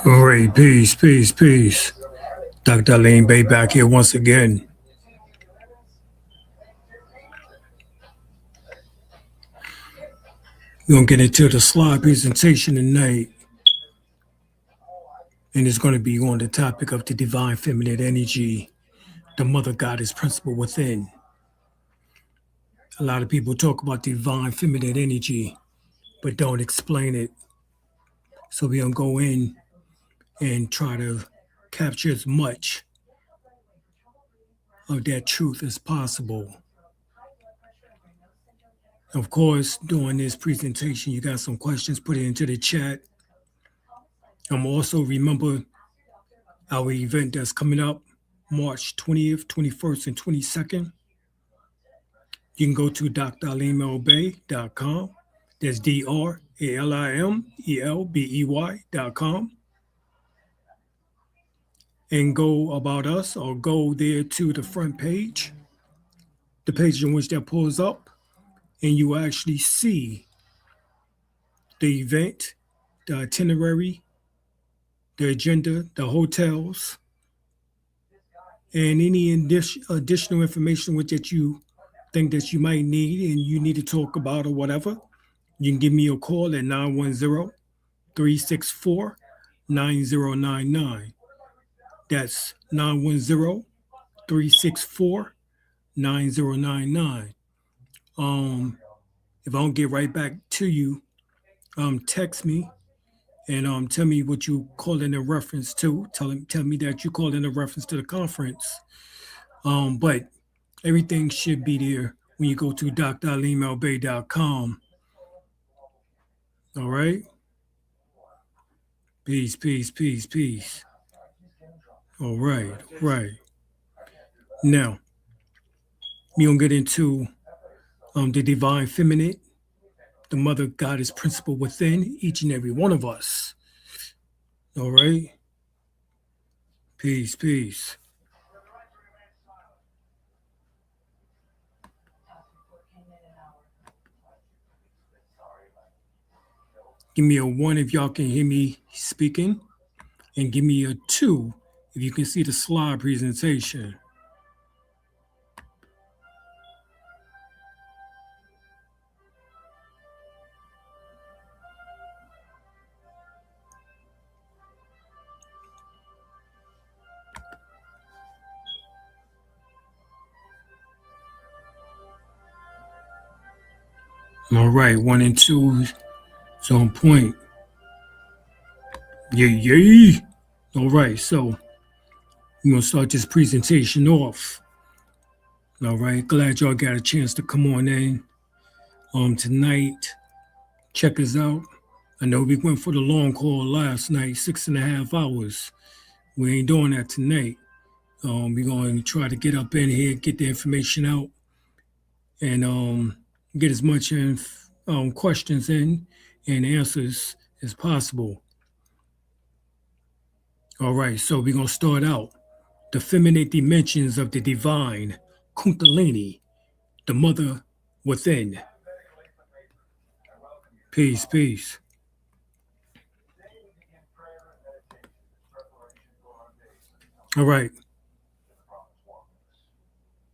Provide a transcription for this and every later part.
All right, peace, peace, peace. Dr. Alim El-Bey back here once again. We're going to get into the slide presentation tonight, and it's going to be on the topic of the divine feminine energy, the mother goddess principle within. A lot of people talk about divine feminine energy, but don't explain it. So we're going to go in and try to capture as much of that truth as possible. Of course, during this presentation, you got some questions, put it into the chat. Also remember our event that's coming up March 20th, 21st, and 22nd. You can go to dralimel-bey.com. That's DRALIMELBEY.com. And go about us, or go there to the front page, the page in which that pulls up, and you actually see the event, the itinerary, the agenda, the hotels, and any additional information that you think that you might need and you need to talk about or whatever. You can give me a call at 910-364-9099. That's 910-364-9099. If I don't get right back to you, text me and tell me what you call in a reference to. Tell me that you called in a reference to the conference. But everything should be there when you go to dralimel-bey.com. All right? Peace, peace, peace, peace. All right, right. Now, we're going to get into the divine feminine, the mother goddess principle within each and every one of us. All right? Peace, peace. Give me a 1 if y'all can hear me speaking, and give me a 2 if you can see the slide presentation. All right, 1 and 2 is on point. Yay. All right, so we're going to start this presentation off. All right, glad y'all got a chance to come on in tonight. Check us out. I know we went for the long call last night, 6.5 hours. We ain't doing that tonight. We're going to try to get up in here, get the information out, and get as much questions in and answers as possible. All right, so we're going to start out. The feminine dimensions of the divine, Kundalini, the mother within. Peace, peace. All right.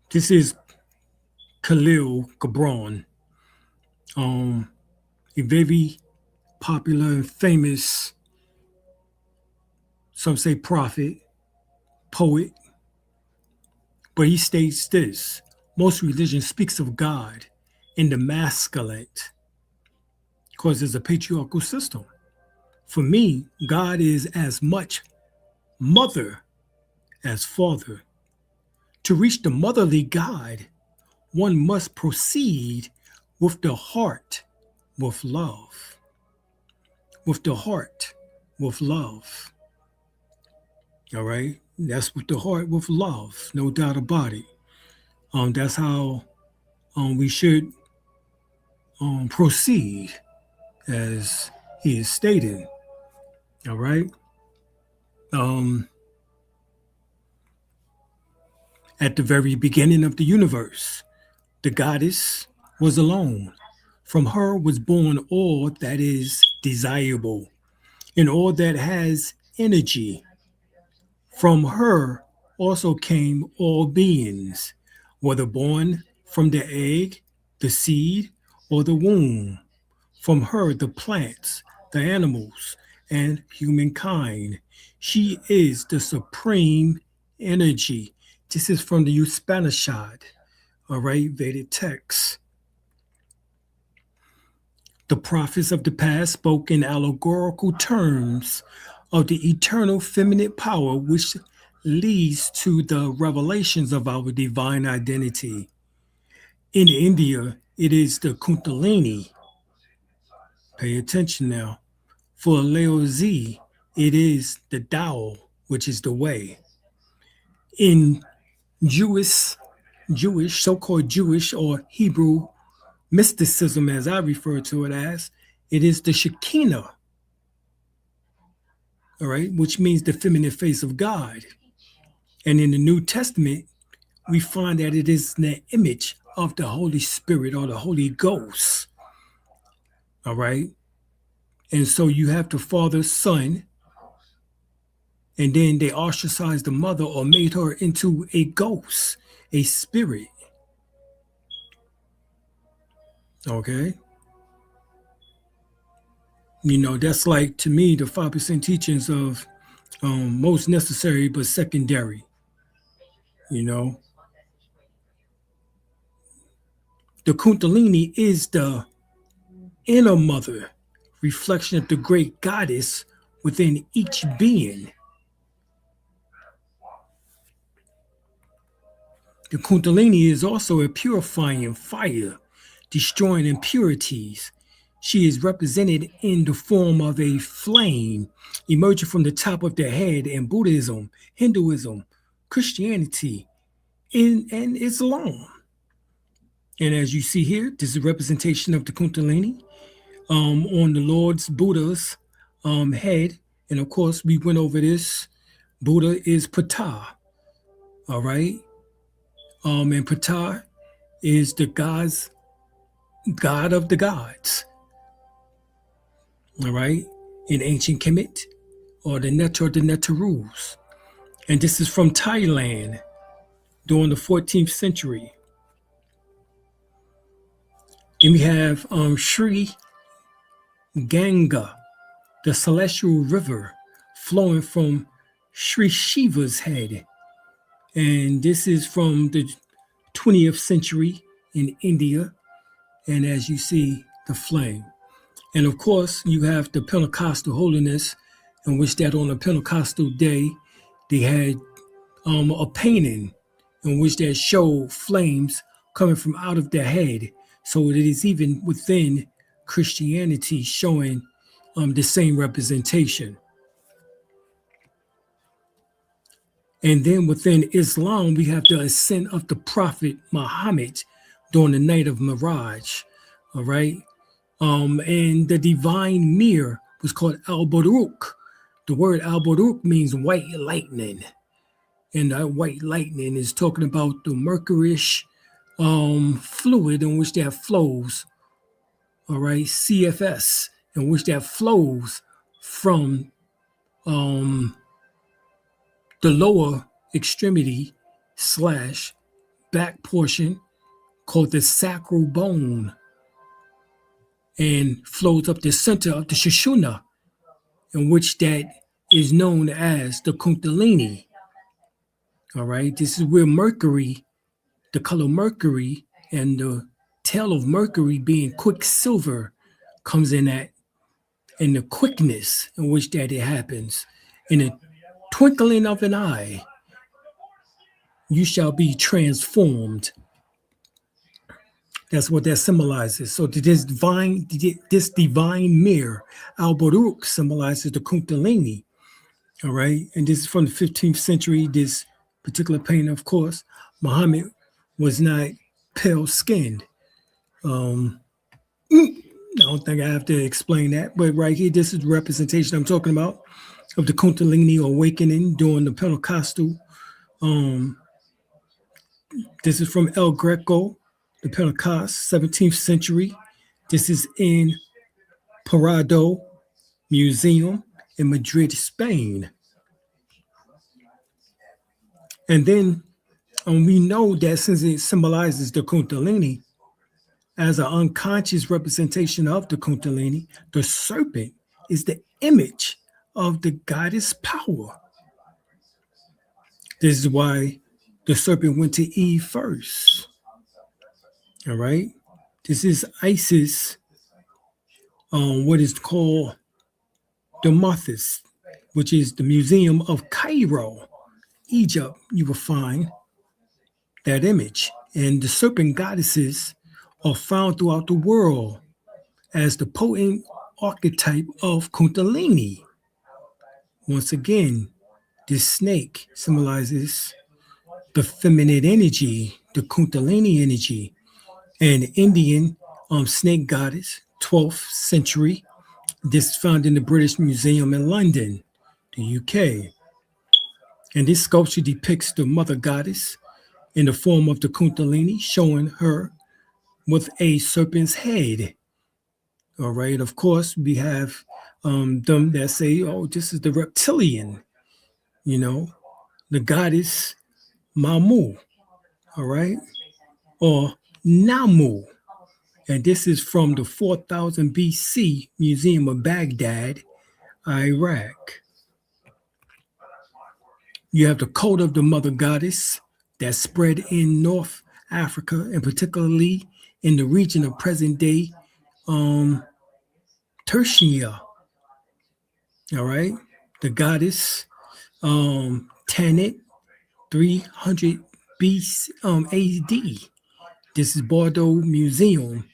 This is Khalil Gibran, a very popular and famous, some say prophet, poet, but he states this: most religion speaks of God in the masculine because it's a patriarchal system. For me, God is as much mother as father. To reach the motherly God, one must proceed with the heart, with love. With the heart, with love. All right? That's with the heart, with love. No doubt about it. That's how we should proceed, as he is stating. All right? At the very beginning of the universe, the goddess was alone. From her was born all that is desirable, and all that has energy. From her also came all beings, whether born from the egg, the seed, or the womb. From her, the plants, the animals, and humankind. She is the supreme energy. This is from the Upanishad, all right, Vedic text. The prophets of the past spoke in allegorical terms of the eternal feminine power which leads to the revelations of our divine identity. In India, it is the Kundalini. Pay attention now. For Laozi, it is the Tao, which is the way. In so-called Jewish or Hebrew mysticism, as I refer to it as, it is the Shekinah, all right, which means the feminine face of God. And in the New Testament, we find that it is the image of the Holy Spirit or the Holy Ghost, all right? And so you have the Father, Son, and then they ostracized the mother or made her into a ghost, a spirit, okay? You know, that's like, to me, the 5% teachings of most necessary but secondary, you know. The Kundalini is the inner mother, reflection of the great goddess within each being. The Kundalini is also a purifying fire, destroying impurities. She is represented in the form of a flame emerging from the top of the head in Buddhism, Hinduism, Christianity, and Islam. And as you see here, this is a representation of the Kundalini on the Lord's Buddha's head. And of course, we went over this. Buddha is Ptah, all right? And Ptah is the God of the gods, all right? In ancient Kemet, or the Netarus. And this is from Thailand during the 14th century. And we have Sri Ganga, the celestial river flowing from Sri Shiva's head. And this is from the 20th century in India. And as you see, the flame. And of course, you have the Pentecostal holiness, in which that on a Pentecostal day, they had a painting in which that showed flames coming from out of their head. So it is even within Christianity showing the same representation. And then within Islam, we have the ascent of the Prophet Muhammad during the night of Miraj, all right? And the divine mirror was called Al-Baruch. The word Al-Baruch means white lightning. And that white lightning is talking about the mercurish fluid in which that flows, all right, CFS, in which that flows from the lower extremity / back portion called the sacral bone and flows up the center of the Sushumna, in which that is known as the Kundalini. All right, this is where Mercury, the color Mercury, and the tail of Mercury being quicksilver comes in at, and the quickness in which that it happens. In a twinkling of an eye, you shall be transformed. That's what that symbolizes. So this divine mirror, Al-Baruch, symbolizes the Kundalini. All right, and this is from the 15th century. This particular painting, of course, Muhammad was not pale-skinned. I don't think I have to explain that, but right here, this is the representation I'm talking about of the Kundalini awakening during the Pentecostal. This is from El Greco, the Pentecost, 17th century. This is in Parado, Museum in Madrid, Spain. And then we know that since it symbolizes the Kundalini as an unconscious representation of the Kundalini, the serpent is the image of the goddess power. This is why the serpent went to Eve first. All right. This is Isis, what is called the Mothis, which is the Museum of Cairo, Egypt. You will find that image. And the serpent goddesses are found throughout the world as the potent archetype of Kundalini. Once again, this snake symbolizes the feminine energy, the Kundalini energy, and Indian snake goddess, 12th century. This is found in the British Museum in London, the UK. And this sculpture depicts the mother goddess in the form of the Kundalini, showing her with a serpent's head. All right. Of course, we have them that say, oh, this is the reptilian, the goddess Mamu. All right. Or Namu. And this is from the 4000 BC Museum of Baghdad, Iraq. You have the cult of the mother goddess that spread in North Africa, and particularly in the region of present-day Turkey. All right. The goddess Tanit, 300 BC, AD. This is Bordeaux Museum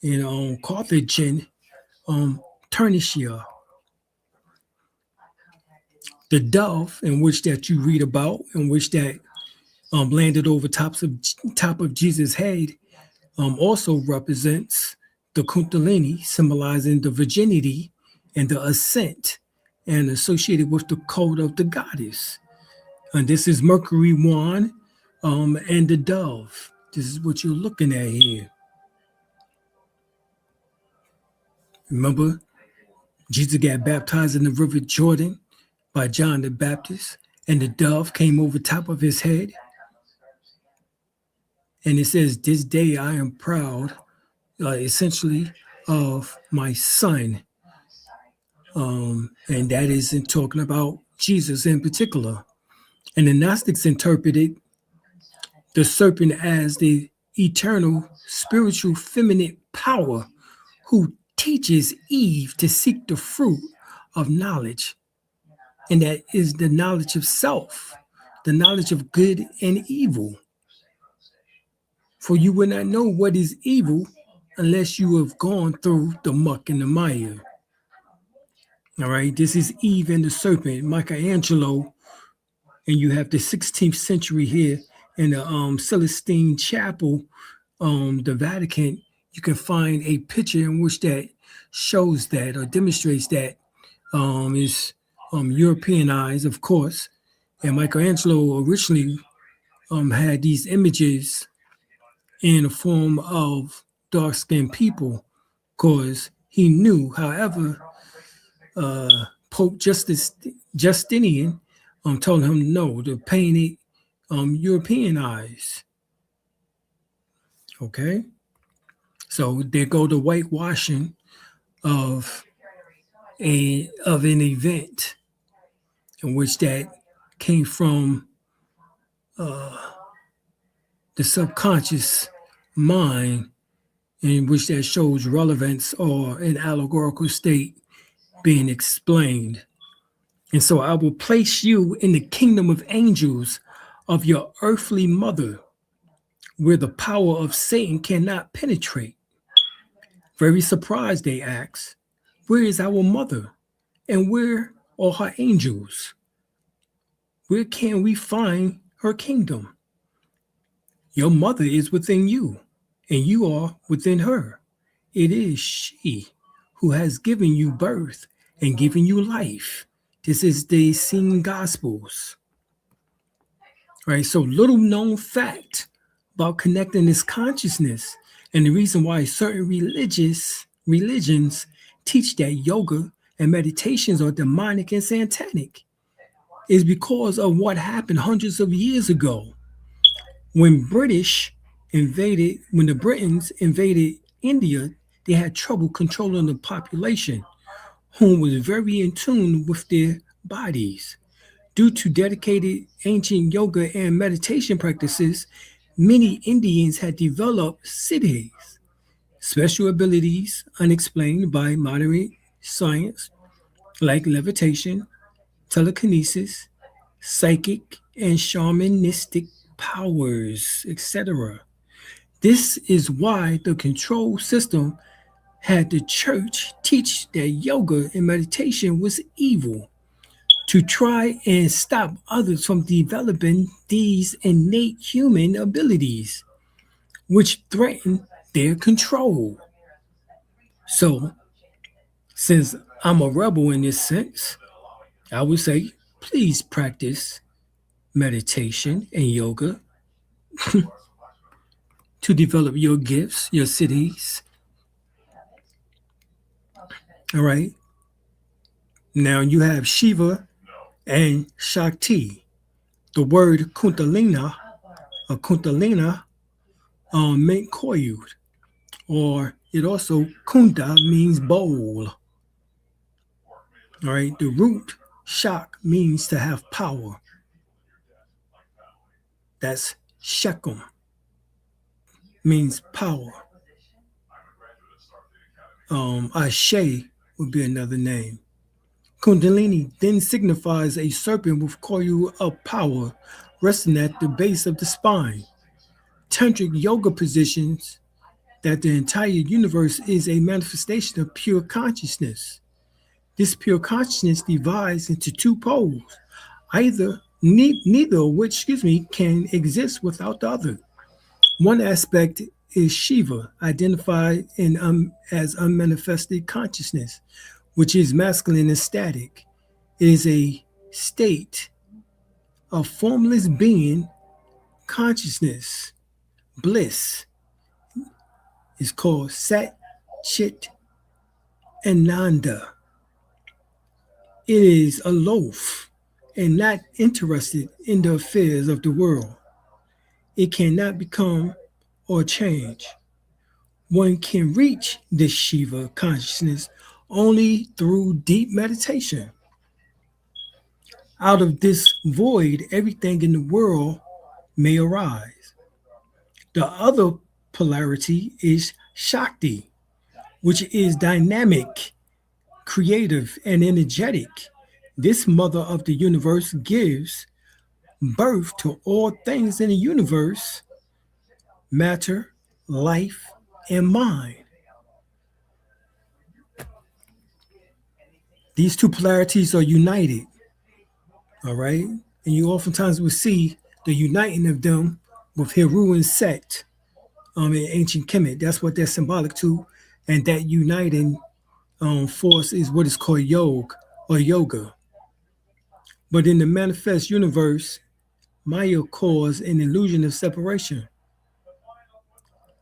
in Carthage, Tunisia. The dove, in which that you read about, in which that landed over top of Jesus' head, also represents the Kundalini, symbolizing the virginity and the ascent, and associated with the code of the goddess. And this is Mercury wand and the dove. This is what you're looking at here. Remember, Jesus got baptized in the river Jordan by John the Baptist, and the dove came over top of his head. And it says, this day I am proud, essentially, of my son. And that isn't talking about Jesus in particular. And the Gnostics interpreted the serpent as the eternal, spiritual, feminine power who teaches Eve to seek the fruit of knowledge. And that is the knowledge of self, the knowledge of good and evil. For you will not know what is evil unless you have gone through the muck and the mire. All right, this is Eve and the serpent, Michelangelo, and you have the 16th century here in the Celestine Chapel, the Vatican. You can find a picture in which that shows that or demonstrates that is Europeanized, of course. And Michelangelo originally had these images in the form of dark-skinned people, because he knew, however, Pope Justinian told him no, to paint it Europeanized. Okay, so there go the whitewashing of an event in which that came from the subconscious mind, in which that shows relevance or an allegorical state being explained. And so I will place you in the kingdom of angels of your earthly mother, where the power of Satan cannot penetrate. Very surprised, they asked, where is our mother? And where are her angels? Where can we find her kingdom? Your mother is within you, and you are within her. It is she who has given you birth and given you life. This is the Essene Gospels. Right, so little known fact about connecting this consciousness, and the reason why certain religions teach that yoga and meditations are demonic and satanic is because of what happened hundreds of years ago when the Britons invaded India. They had trouble controlling the population, whom was very in tune with their bodies. Due to dedicated ancient yoga and meditation practices, many Indians had developed siddhis, special abilities unexplained by modern science, like levitation, telekinesis, psychic, and shamanistic powers, etc. This is why the control system had the church teach that yoga and meditation was evil to try and stop others from developing these innate human abilities, which threaten their control. So, since I'm a rebel in this sense, I would say please practice meditation and yoga to develop your gifts, your cities. All right. Now you have Shiva and Shakti. The word Kundalina, meant coiled, or it also Kunda means bowl. All right. The root Shak means to have power. That's Shekum, means power. Ashe would be another name. Kundalini then signifies a serpent with coil of power resting at the base of the spine. Tantric yoga positions that the entire universe is a manifestation of pure consciousness. This pure consciousness divides into two poles, neither of which, can exist without the other. One aspect is Shiva, identified as unmanifested consciousness, which is masculine and static. It is a state of formless being, consciousness, bliss. Is called Sat Chit Ananda. It is aloof and not interested in the affairs of the world. It cannot become or change. One can reach this Shiva consciousness only through deep meditation. Out of this void, everything in the world may arise. The other polarity is Shakti, which is dynamic, creative, and energetic. This mother of the universe gives birth to all things in the universe: matter, life, and mind. These two polarities are united, all right? And you oftentimes will see the uniting of them with Heru and Set in ancient Kemet. That's what they're symbolic to. And that uniting force is what is called yoga. But in the manifest universe, Maya causes an illusion of separation.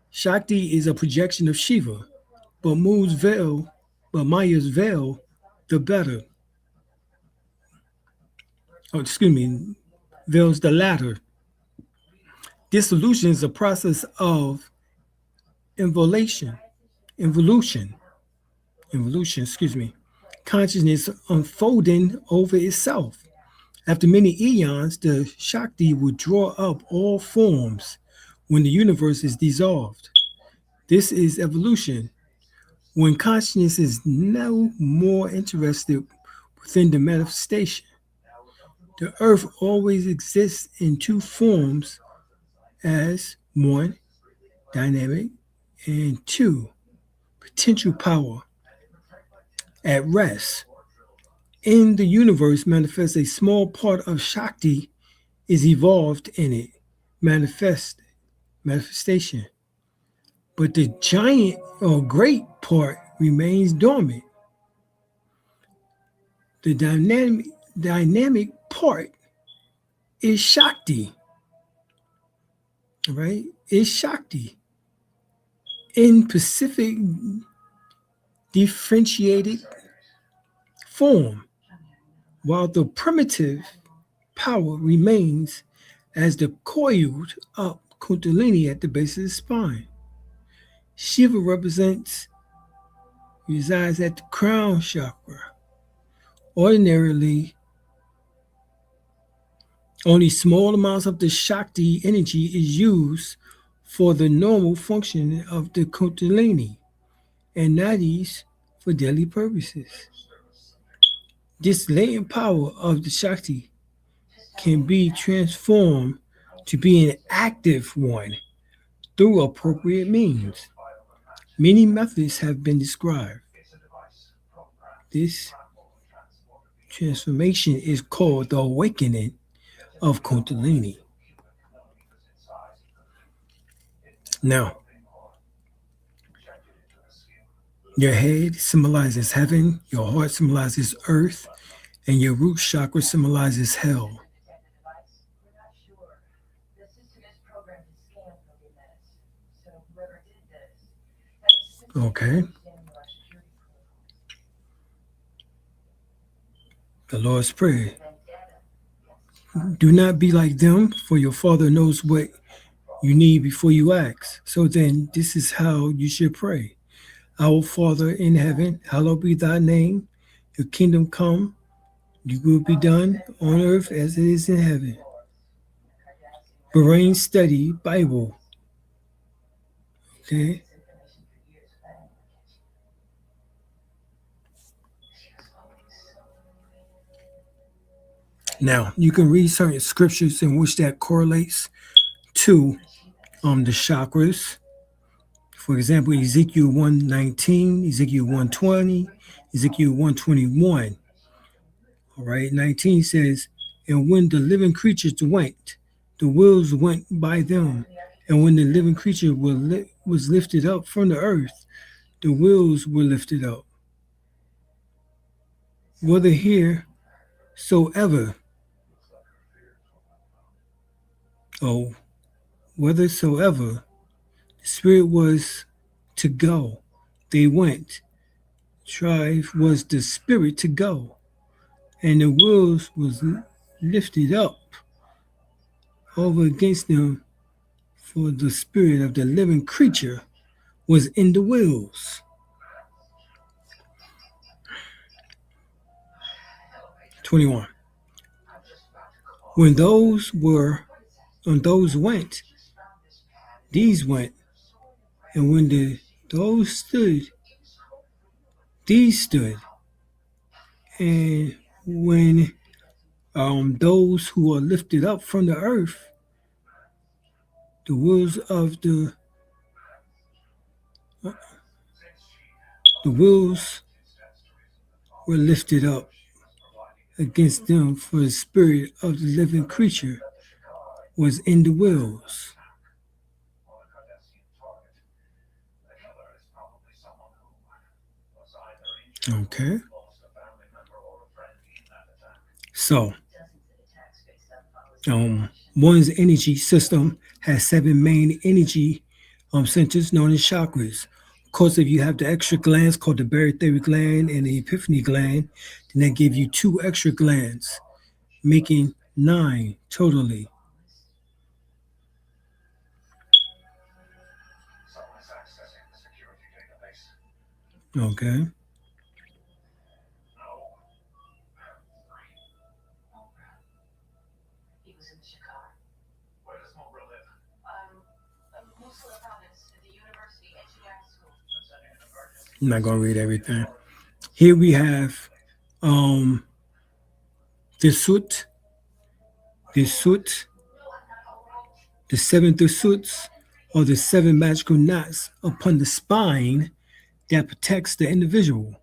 Shakti is a projection of Shiva, but Maya's veil, the better. Veils the latter. This illusion is a process of evolution, consciousness unfolding over itself. After many eons, the Shakti will draw up all forms when the universe is dissolved. This is evolution. When consciousness is no more interested within the manifestation, the earth always exists in two forms as one, dynamic, and two, potential power. At rest, in the universe manifests a small part of Shakti is evolved in it, manifestation. But the giant or great part remains dormant. The dynamic part is Shakti, right? Is Shakti in Pacific differentiated form, while the primitive power remains as the coiled up Kundalini at the base of the spine. Shiva resides at the crown chakra. Ordinarily, only small amounts of the Shakti energy is used for the normal function of the Kundalini and nadis for daily purposes. This latent power of the Shakti can be transformed to be an active one through appropriate means. Many methods have been described. This transformation is called the awakening of Kundalini. Now, your head symbolizes heaven, your heart symbolizes earth, and your root chakra symbolizes hell. Okay. The Lord's Prayer. Do not be like them, for your Father knows what you need before you ask. So then, this is how you should pray. Our Father in heaven, hallowed be thy name. Your kingdom come, your will be done on earth as it is in heaven. Brain Study Bible. Okay. Now, you can read certain scriptures in which that correlates to the chakras. For example, Ezekiel 1:19, Ezekiel 1:20, Ezekiel 1:21. All right, 19 says, and when the living creatures went, the wheels went by them. And when the living creature was lifted up from the earth, the wheels were lifted up. Whether here soever, whithersoever the spirit was to go, they went. Strive was the spirit to go, and the wheels was lifted up over against them, for the spirit of the living creature was in the wheels. (21) When those went, these went, and when those stood, these stood, and when those who are lifted up from the earth, the wheels were lifted up against them, for the spirit of the living creature was in the wheels. Okay. So, one's energy system has 7 main energy centers known as chakras. Of course, if you have the extra glands called the barytheric gland and the epiphany gland, then they give you 2 extra glands, making 9 totally. Okay. I'm not going to read everything. Here we have the soot, the 7 suits, or the 7 magical knots upon the spine that protects the individual.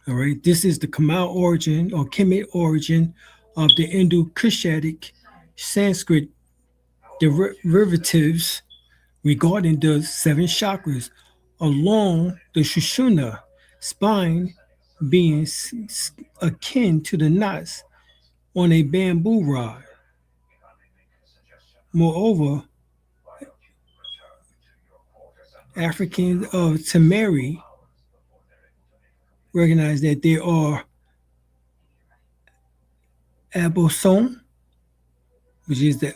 All right, this is the Kamal origin or Kemet origin of the Indo-Kushite Sanskrit derivatives regarding the 7 chakras along the Sushumna spine, being akin to the knots on a bamboo rod. Moreover, Africans of Tamari recognize that there are aboson, which is the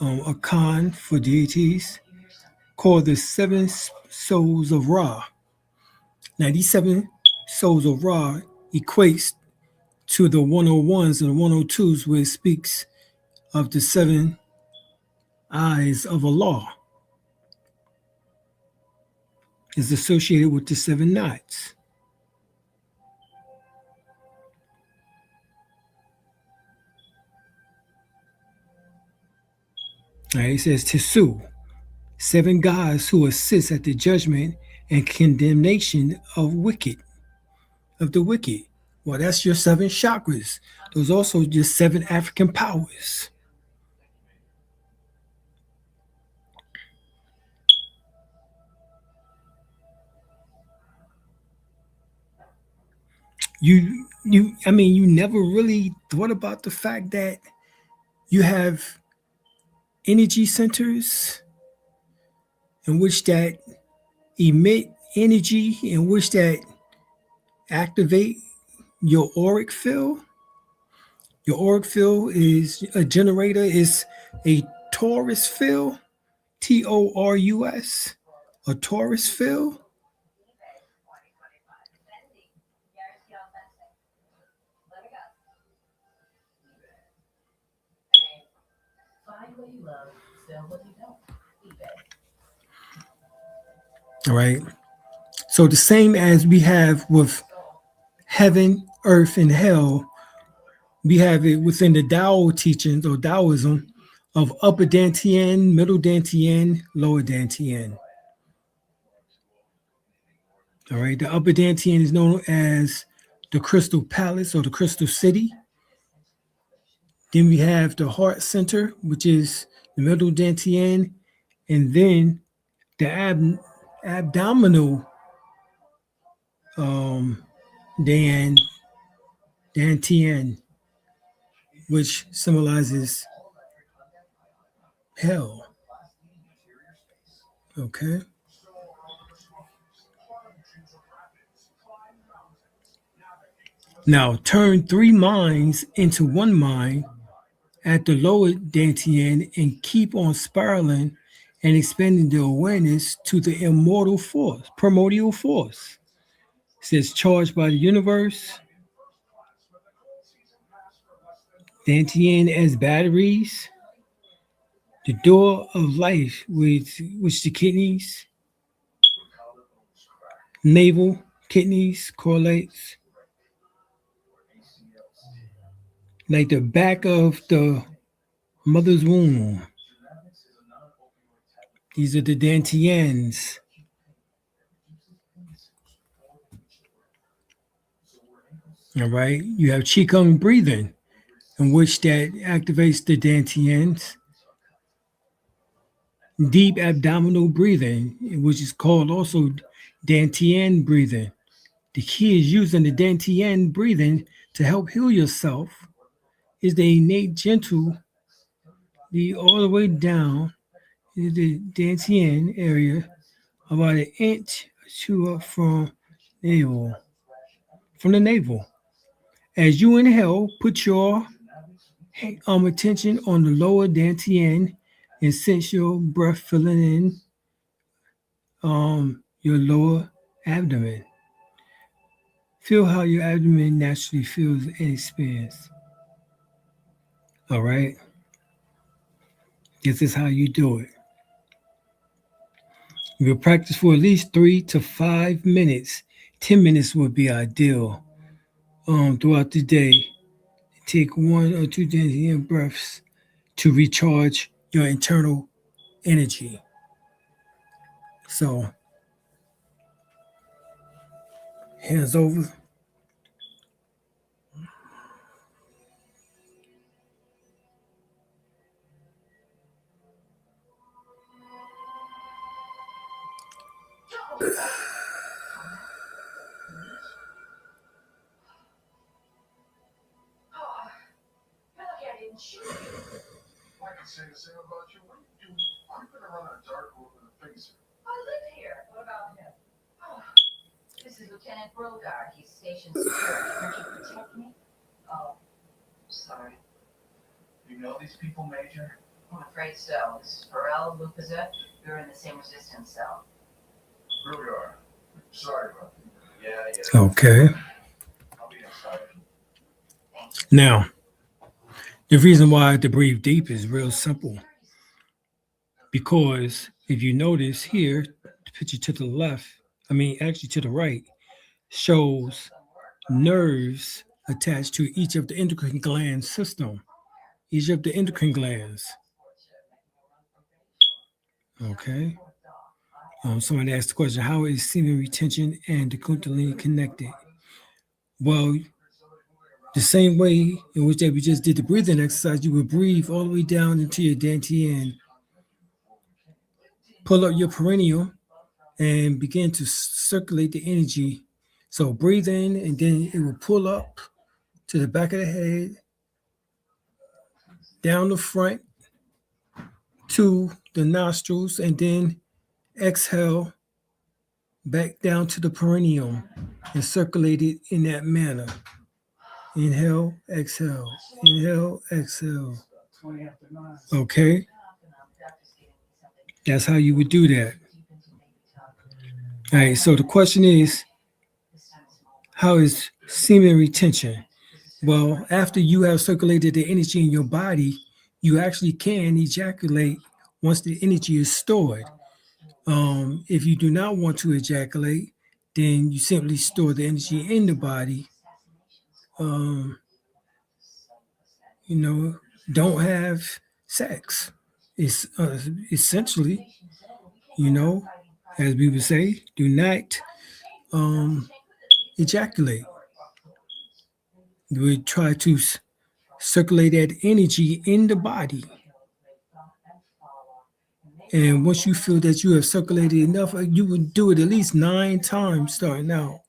a khan for deities, called the seven souls of Ra. Now, these seven souls of Ra equates to the 101s and the 102s, where it speaks of the seven eyes of Allah, is associated with the seven nights. All right, it says Tisu, seven gods who assist at the judgment and condemnation of the wicked. Well, that's your seven chakras. Those also just seven African powers. You never really thought about the fact that you have energy centers in which that emit energy, in which that activate your auric field. Your auric field is a generator, is a torus field, Torus, a torus field. All right. So the same as we have with heaven, earth, and hell, we have it within the Tao teachings or Taoism of upper Dantian, middle Dantian, lower Dantian. All right. The upper Dantian is known as the Crystal Palace or the Crystal City. Then we have the Heart Center, which is the middle Dantian, and then the abdominal Dan Dantian, which symbolizes hell. Okay. Now turn three minds into one mind at the lower Dantian and keep on spiraling and expanding the awareness to the immortal force, primordial force. It says charged by the universe, Dantian as batteries, the door of life, which the kidneys, navel, kidneys correlates, like the back of the mother's womb. These are the Dantians. All right. You have Qigong breathing, in which that activates the Dantians. Deep abdominal breathing, which is called also Dantian breathing. The key is using the Dantian breathing to help heal yourself. Is the innate gentle, all the way down in the Dantian area, about an inch or two up from the navel. As you inhale, put your attention on the lower Dantian and sense your breath filling in your lower abdomen. Feel how your abdomen naturally feels and expands. All right. This is how you do it. You'll practice for at least 3 to 5 minutes. 10 minutes would be ideal throughout the day. Take 1 or 2 Dantian breaths to recharge your internal energy. So, hands over. This is Lieutenant Brogard. He's station security. Won't you protect me? Oh, sorry. You know these people, Major? I'm afraid so. This is Pharrell, Lupiza. You're in the same resistance cell. Here we are. Sorry about that. Yeah. Okay. I'll be inside. Now, the reason why I had to breathe deep is real simple. Because if you notice here, the picture to the left, actually to the right, shows nerves attached to each of the endocrine gland system. Each of the endocrine glands. Okay. Somebody asked the question, how is semen retention and the Kundalini connected? Well, the same way in which that we just did the breathing exercise, you would breathe all the way down into your dantian, pull up your perineum, and begin to circulate the energy. So breathe in, and then it will pull up to the back of the head, down the front to the nostrils, and then exhale back down to the perineum and circulate it in that manner. Inhale, exhale. Inhale, exhale. Okay? That's how you would do that. All right, so the question is, how is semen retention? Well, after you have circulated the energy in your body, you actually can ejaculate once the energy is stored. If you do not want to ejaculate, then you simply store the energy in the body. Don't have sex. It's essentially, as we would say, do not ejaculate. We try to circulate that energy in the body. And once you feel that you have circulated enough, you would do it at least 9 times starting out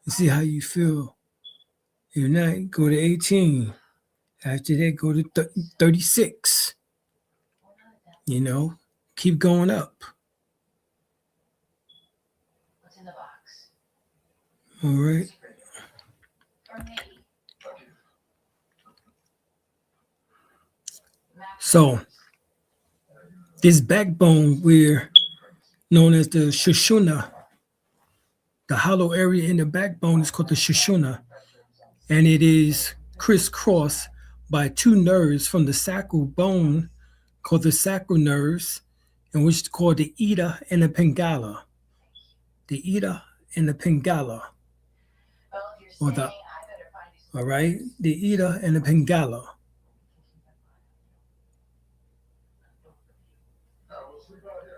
and see how you feel. If not, go to 18. After that, go to 36. Keep going up. What's in the box? All right. So, this backbone, we're known as the Shushuna. The hollow area in the backbone is called the Shushuna, and it is crisscrossed by 2 nerves from the sacral bone called the sacral nerves, and which is called the Ida and the Pingala. The Ida and the Pingala. All right, the Ida and the Pingala.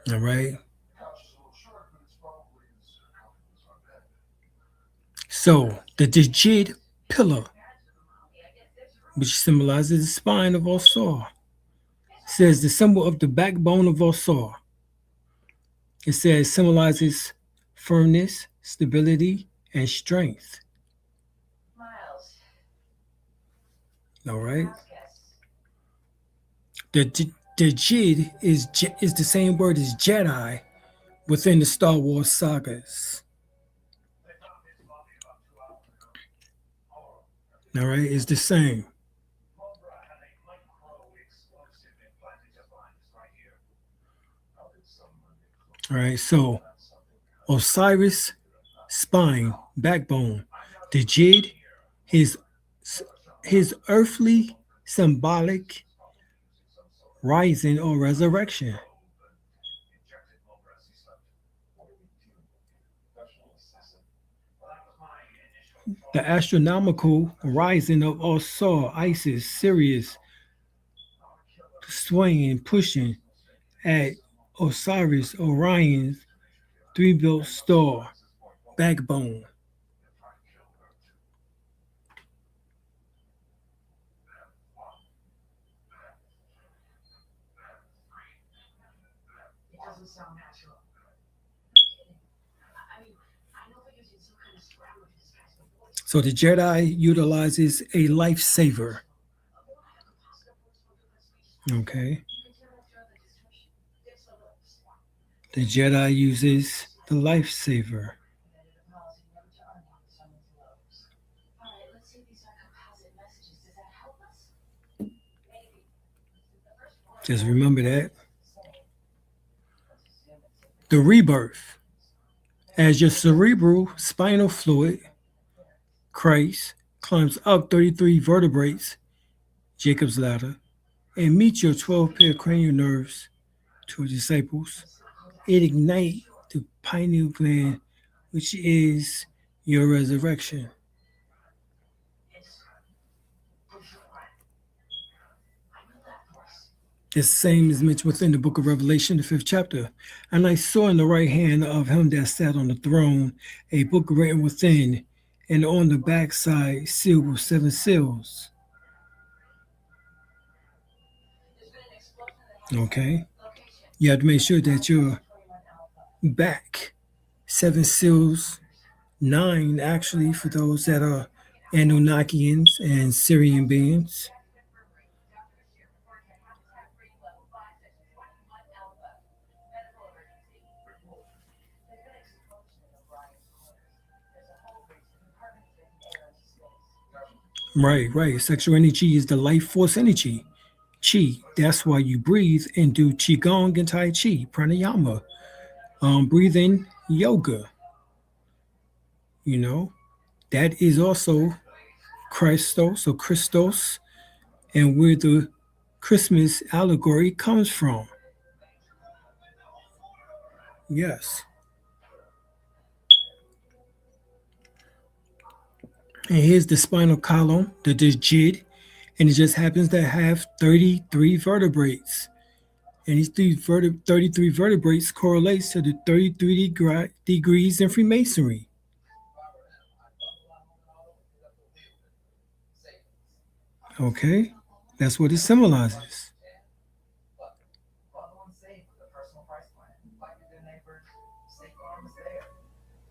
All right. So the Djid pillar, which symbolizes the spine of Osar, says the symbol of the backbone of Osar. It says symbolizes firmness, stability, and strength. All right. The Djid is the same word as Jedi within the Star Wars sagas. All right, it's the same. All right, so Osiris, spine, backbone. The Djid, his earthly symbolic rising or resurrection. The astronomical rising of Osir, Isis, Sirius, swinging, pushing at Osiris, Orion's 3-built star, backbone. It doesn't sound natural. So the Jedi utilizes a lifesaver. Okay. The Jedi uses the lifesaver. Just remember that. The rebirth. As your cerebral spinal fluid, Christ, climbs up 33 vertebrates, Jacob's ladder, and meets your 12 pair cranial nerves, to disciples, it ignites the pineal gland, which is your resurrection. The same is mentioned within the book of Revelation, the 5th chapter. And I saw in the right hand of him that sat on the throne a book written within, and on the backside sealed with 7 seals. Okay? You have to make sure that your back, 7 seals, 9 actually for those that are Anunnakians and Syrian beings. Right. Sexual energy is the life force energy. Chi. That's why you breathe and do Qigong and Tai Chi, pranayama. Breathing yoga. You know, that is also Christos or Christos, and where the Christmas allegory comes from. Yes. And here's the spinal column, the digit, and it just happens to have 33 vertebrates. And these 33 vertebrates correlates to the 33 degrees in Freemasonry. Okay? That's what it symbolizes.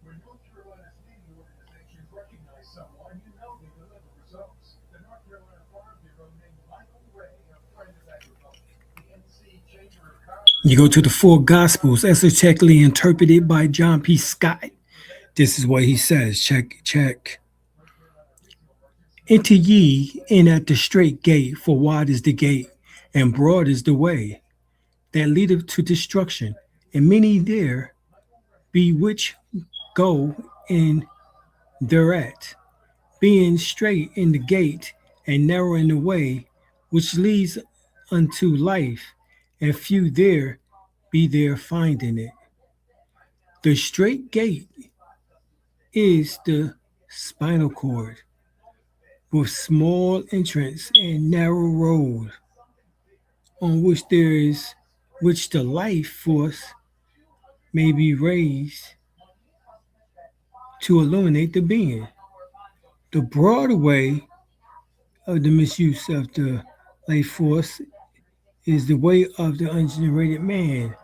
When North Carolina's leading organizations recognize someone, you know they deliver results. The North Carolina Farm Bureau named Michael Ray a friend of agriculture. The NC Chamber of Commerce. You go to the four Gospels, esoterically interpreted by John P. Scott. This is what he says. Check. Enter ye in at the straight gate, for wide is the gate, and broad is the way that leadeth to destruction, and many there be which go in thereat, being straight in the gate and narrow in the way which leads unto life, and few there be there finding it. The straight gate is the spinal cord, with small entrance and narrow road, on which the life force may be raised to illuminate the being. The broad way of the misuse of the life force is the way of the ungenerated man.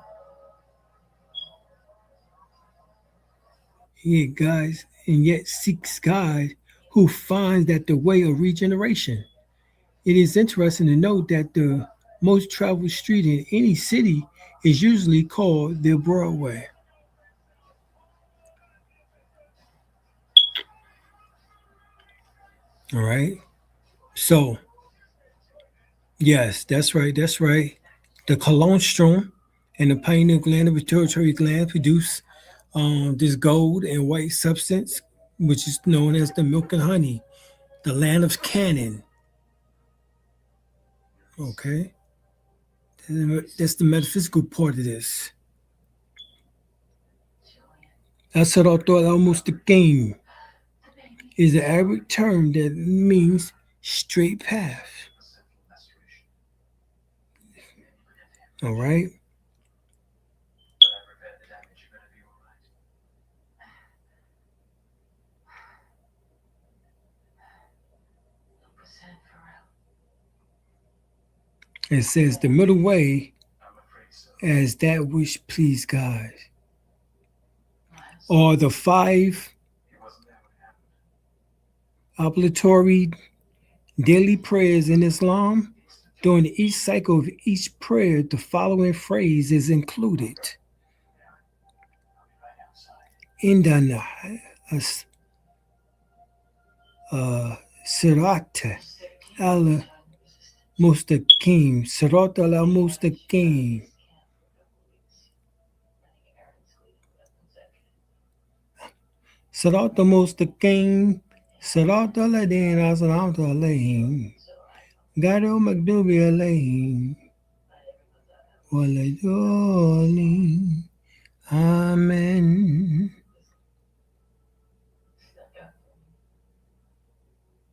And yet seeks God, who finds that the way of regeneration. It is interesting to note that the most traveled street in any city is usually called the Broadway. All right. So, yes, that's right. The colostrum and the pineal gland and pituitary gland produce this gold and white substance, which is known as the milk and honey, the land of Canaan. Okay. That's the metaphysical part of this. Asarato al-Mustaqim is the Arabic term that means straight path. All right. It says the middle way as that which please God. Or the 5 obligatory daily prayers in Islam. During each cycle of each prayer, the following phrase is included. Indana Sirat al Mustaqim. Sirat al-Mustaqim. Sirat al-Mustaqim. Sirat al-Ladin as-Salam alayhim. Gado Magdubi alayhim. Waladolin. Amen.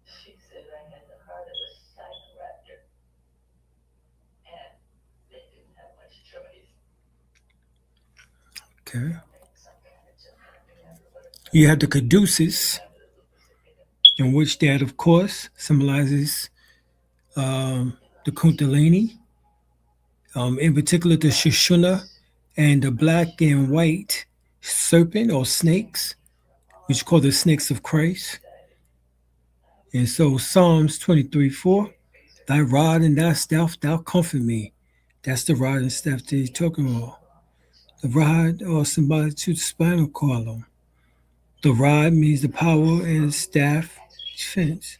She said I had the heart of a raptor, and they didn't have much choice. Okay. You have the caduceus, in which that, of course, symbolizes the Kundalini, in particular the Shishuna and the black and white serpent or snakes, which are called the snakes of Christ. And so Psalms 23:4, thy rod and thy staff, thou comfort me. That's the rod and staff that he's talking about. The rod are symbolic to the spinal column. The rod means the power and the staff defense.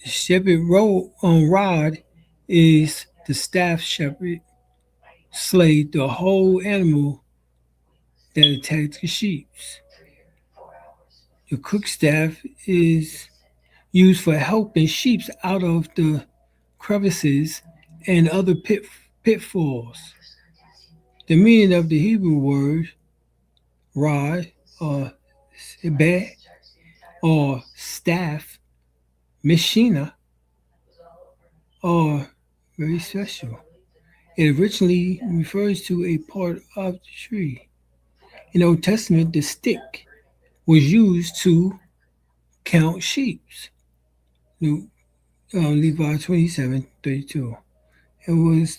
The shepherd rod is the staff shepherd slayed the whole animal that attacked the sheep. The crook staff is used for helping sheep out of the crevices and other pitfalls. The meaning of the Hebrew word rod or sebeh or staff, mishina, are very special. It originally refers to a part of the tree. In the Old Testament, the stick was used to count sheep. Levi 27:32. It was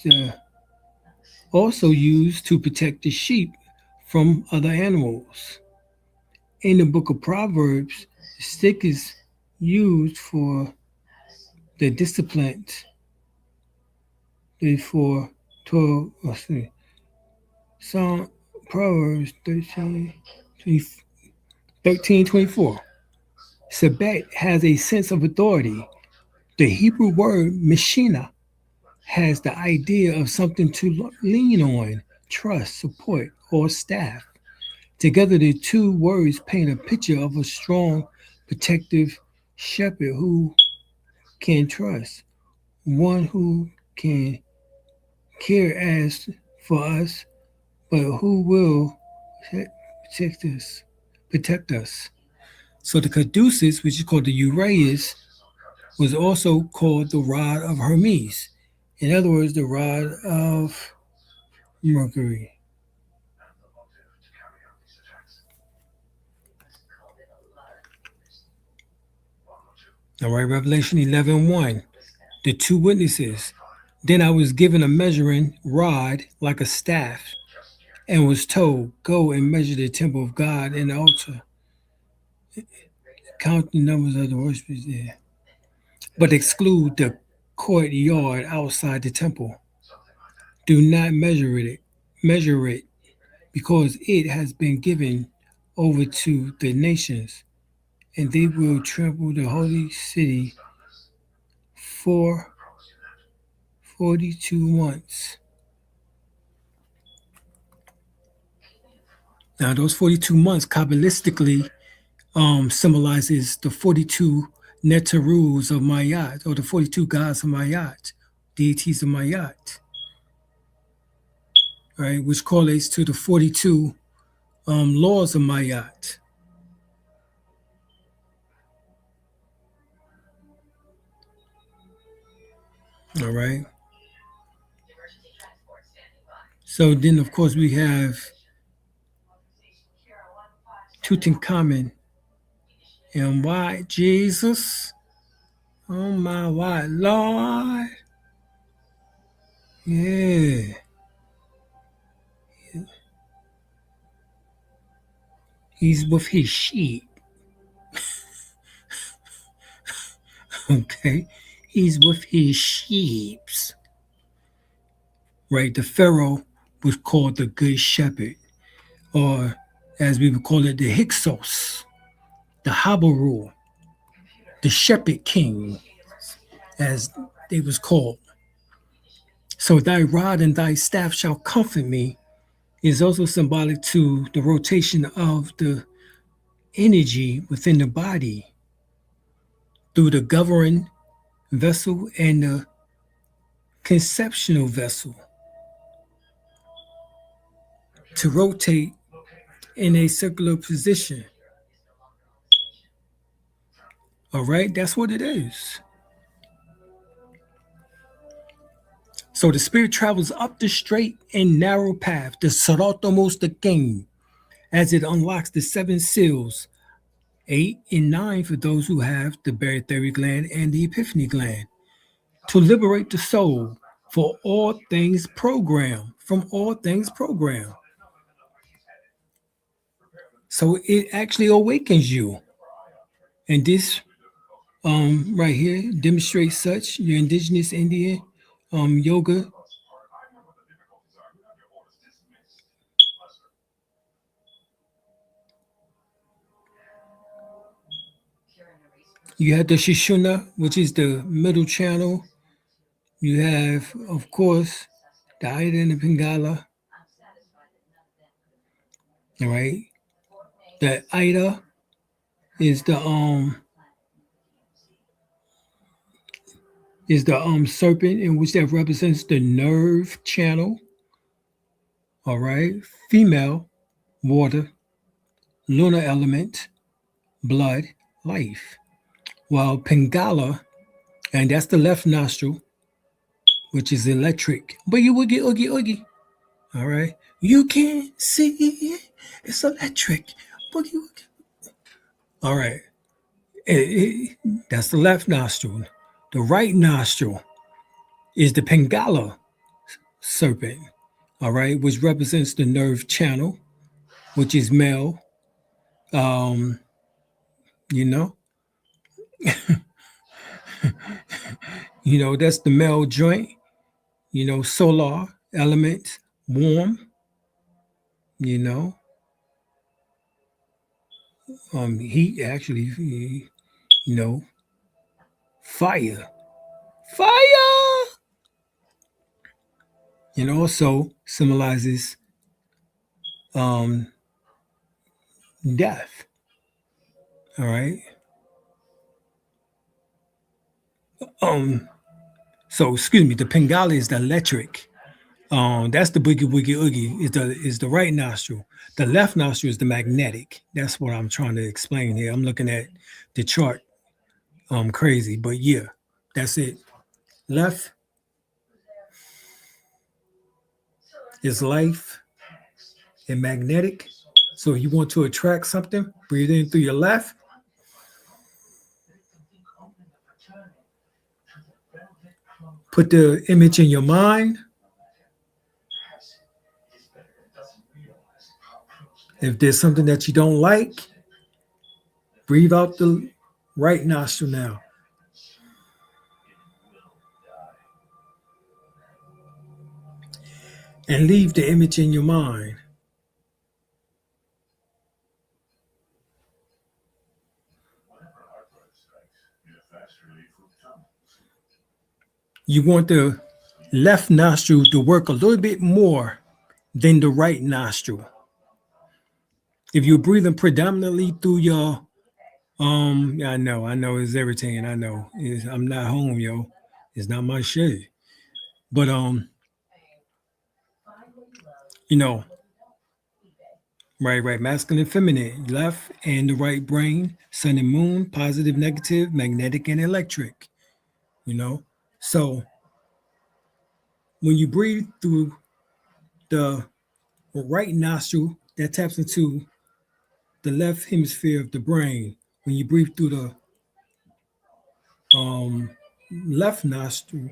also used to protect the sheep from other animals. In the book of Proverbs, the stick is used for the discipline. For 12, Psalm Proverbs 13:24. Sabbat has a sense of authority. The Hebrew word mishina has the idea of something to lean on, trust, support, or staff. Together, the two words paint a picture of a strong, protective shepherd who can trust, one who can care as for us, but who will protect us. So the caduceus, which is called the uraeus, was also called the rod of Hermes. In other words, the rod of Mercury. All right, Revelation 11:1. The two witnesses. Then I was given a measuring rod like a staff, and was told, go and measure the temple of God and the altar. Count the numbers of the worshipers there, but exclude the courtyard outside the temple. Do not measure it, because it has been given over to the nations, and they will trample the holy city for 42 months. Now, those 42 months, Kabbalistically, symbolizes the 42 Netarus of Mayat, or the 42 gods of Mayat, deities of Mayat, right, which correlates to the 42 laws of Mayat. All right. So then, of course, we have Tutankhamun. And why Jesus? Oh my white Lord. Yeah. He's with his sheep. Okay. He's with his sheeps. Right. The Pharaoh was called the Good Shepherd, or as we would call it, the Hyksos, the Habaru, the Shepherd King, as they was called. So thy rod and thy staff shall comfort me is also symbolic to the rotation of the energy within the body through the governing vessel and the conceptual vessel to rotate in a circular position. All right, that's what it is. So the spirit travels up the straight and narrow path, the Sarato Mustaqim, as it unlocks the seven seals, 8 and 9 for those who have the barytheric gland and the epiphany gland, to liberate the soul for all things program, from all things program. So it actually awakens you. And this right here demonstrates such your indigenous Indian yoga. You have the Shishuna, which is the middle channel. You have, of course, the Ida and the Pingala. All right. The Ida is the serpent, in which that represents the nerve channel. All right. Female, water, lunar element, blood, life. While Pingala, and that's the left nostril, which is electric. Boogie, woogie, oogie, oogie. All right. You can't see it. It's electric. Boogie, woogie. All right. That's the left nostril. The right nostril is the Pingala serpent. All right. Which represents the nerve channel, which is male. You know. That's the male joint. Solar element, warm. Heat actually, fire. Also symbolizes death. All right. So excuse me, the Pingala is the electric. That's the boogie woogie oogie is the right nostril. The left nostril is the magnetic. That's what I'm trying to explain here. I'm looking at the chart. Crazy, but yeah, that's it. Left is life and magnetic. So you want to attract something, breathe in through your left. Put the image in your mind. If there's something that you don't like, breathe out the right nostril now. And leave the image in your mind. You want the left nostril to work a little bit more than the right nostril. If you're breathing predominantly through your, I know it's irritating. I know I'm not home, yo. It's not my shit. But right, masculine, feminine, left and the right brain, sun and moon, positive, negative, magnetic, and electric. So when you breathe through the right nostril, that taps into the left hemisphere of the brain. When you breathe through the left nostril,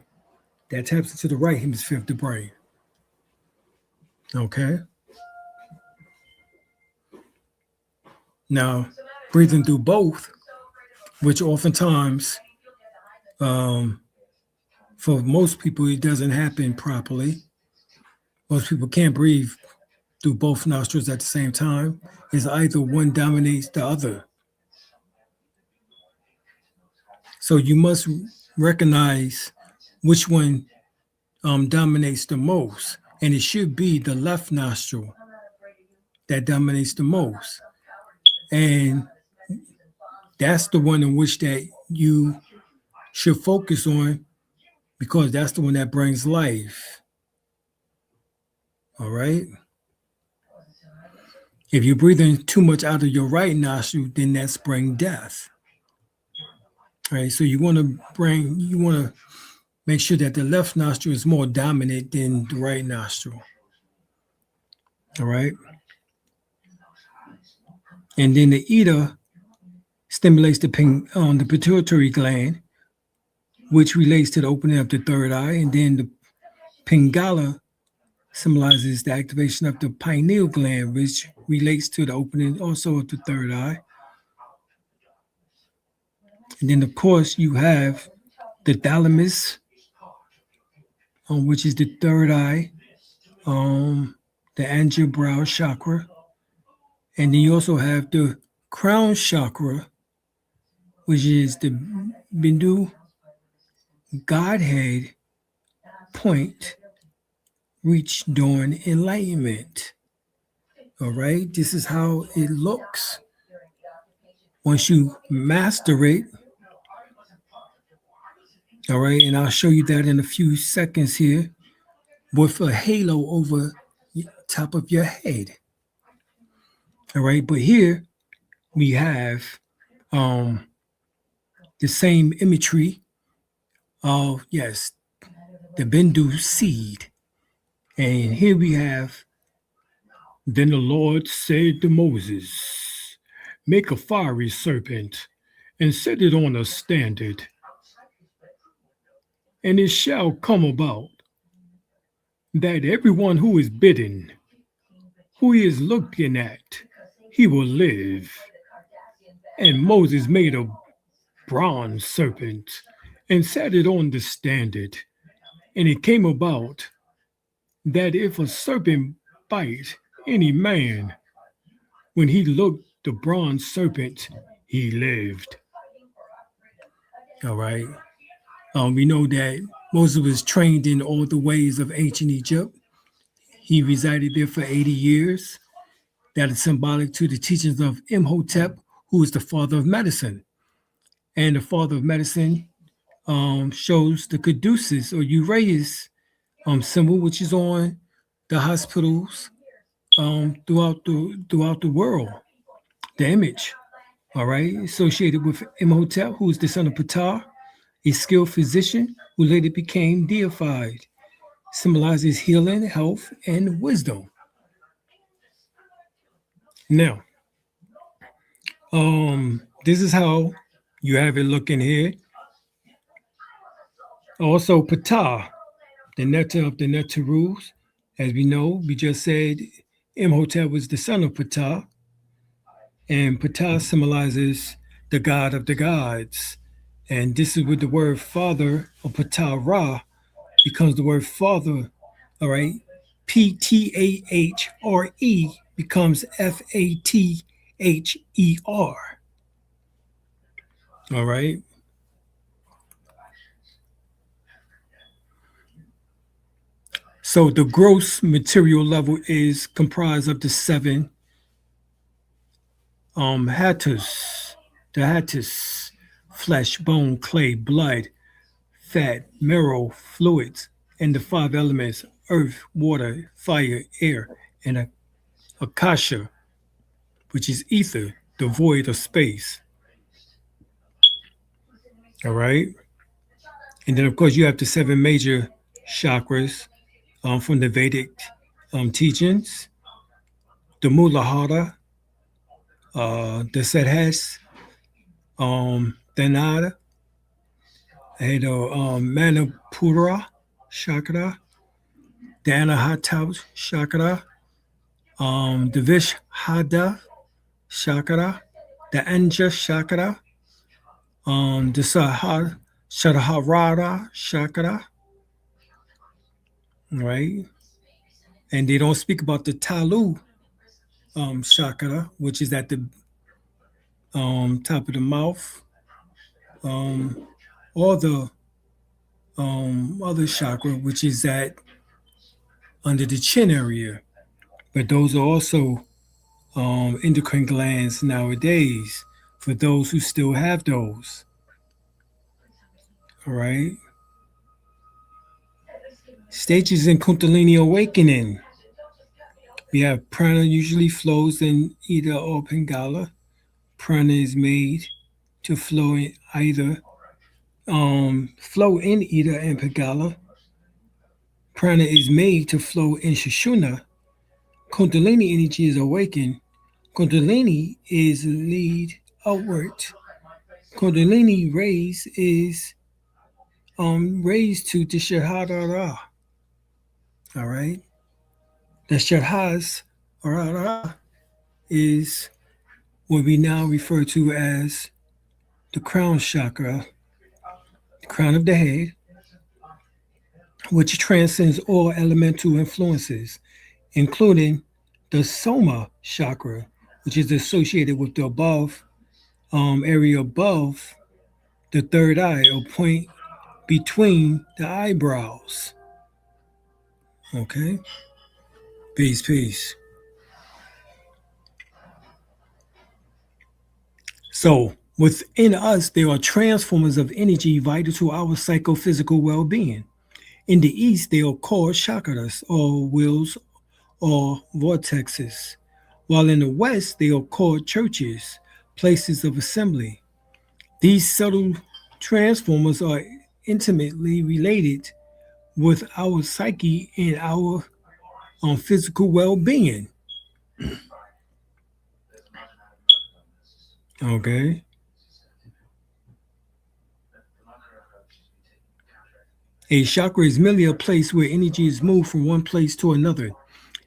that taps into the right hemisphere of the brain. Okay. Now, breathing through both, which oftentimes, for most people, it doesn't happen properly. Most people can't breathe through both nostrils at the same time. Is either one dominates the other. So you must recognize which one dominates the most, and it should be the left nostril that dominates the most, and that's the one in which that you should focus on because that's the one that brings life. All right. If you're breathing too much out of your right nostril, then that's bring death. All right. So you want to make sure that the left nostril is more dominant than the right nostril. All right. And then the eta stimulates the pituitary gland, which relates to the opening of the third eye. And then the pingala symbolizes the activation of the pineal gland, which relates to the opening also of the third eye. And then, of course, you have the thalamus, which is the third eye, the angiobrow chakra. And then you also have the crown chakra, which is the Bindu Godhead point reached during enlightenment. All right, this is how it looks. Once you master it, all right, and I'll show you that in a few seconds here with a halo over the top of your head. All right, but here we have the same imagery of, yes, the Bindu seed. And here we have, then the Lord said to Moses, make a fiery serpent and set it on a standard. And it shall come about that everyone who is bidden, who he is looking at, he will live. And Moses made a bronze serpent and set it on the standard. And it came about that if a serpent bite any man, when he looked the bronze serpent, he lived. All right. We know that Moses was trained in all the ways of ancient Egypt. He resided there for 80 years. That is symbolic to the teachings of Imhotep, who is the father of medicine. And the father of medicine shows the caduceus or Uraeus symbol, which is on the hospitals throughout the world. The image, all right, associated with Imhotep, who is the son of Ptah, a skilled physician who later became deified, symbolizes healing, health, and wisdom. Now, this is how you have it looking here. Also, Ptah, the nectar of the Nectarus, as we know, we just said Imhotep was the son of Ptah, and Ptah symbolizes the god of the gods. And this is with the word father, or Ptah Ra, becomes the word father, all right? Ptahre becomes Father. All right? So the gross material level is comprised of the 7 hattus, the hattus, flesh, bone, clay, blood, fat, marrow, fluids, and the 5 elements, earth, water, fire, air, and akasha, which is ether, the void of space. All right? And then, of course, you have the 7 major chakras from the Vedic teachings, the Muladhara, the Sedhas, the Nada, and the Manipura chakra, the Anahata chakra, the Vishhada chakra, the Anja chakra, the Sahasrara chakra, right? And they don't speak about the Talu chakra, which is at the top of the mouth, or the other chakra, which is that under the chin area. But those are also endocrine glands nowadays for those who still have those. All right. Stages in Kundalini awakening. We have prana usually flows in Ida or Pingala. Prana is made to flow in either flow in Ida and Pingala. Prana is made to flow in Sushumna. Kundalini energy is awakened. Kundalini is lead upward. Kundalini raise is raised to the Shahadara. All right. The Shahadara is what we now refer to as the crown chakra, the crown of the head, which transcends all elemental influences, including the Soma chakra, which is associated with the above area above the third eye, or point between the eyebrows. Okay? Peace, peace. So, within us, there are transformers of energy vital to our psychophysical well-being. In the East, they are called chakras, or wheels, or vortexes, while in the West, they are called churches, places of assembly. These subtle transformers are intimately related with our psyche and our physical well-being. Okay. A chakra is merely a place where energy is moved from one place to another.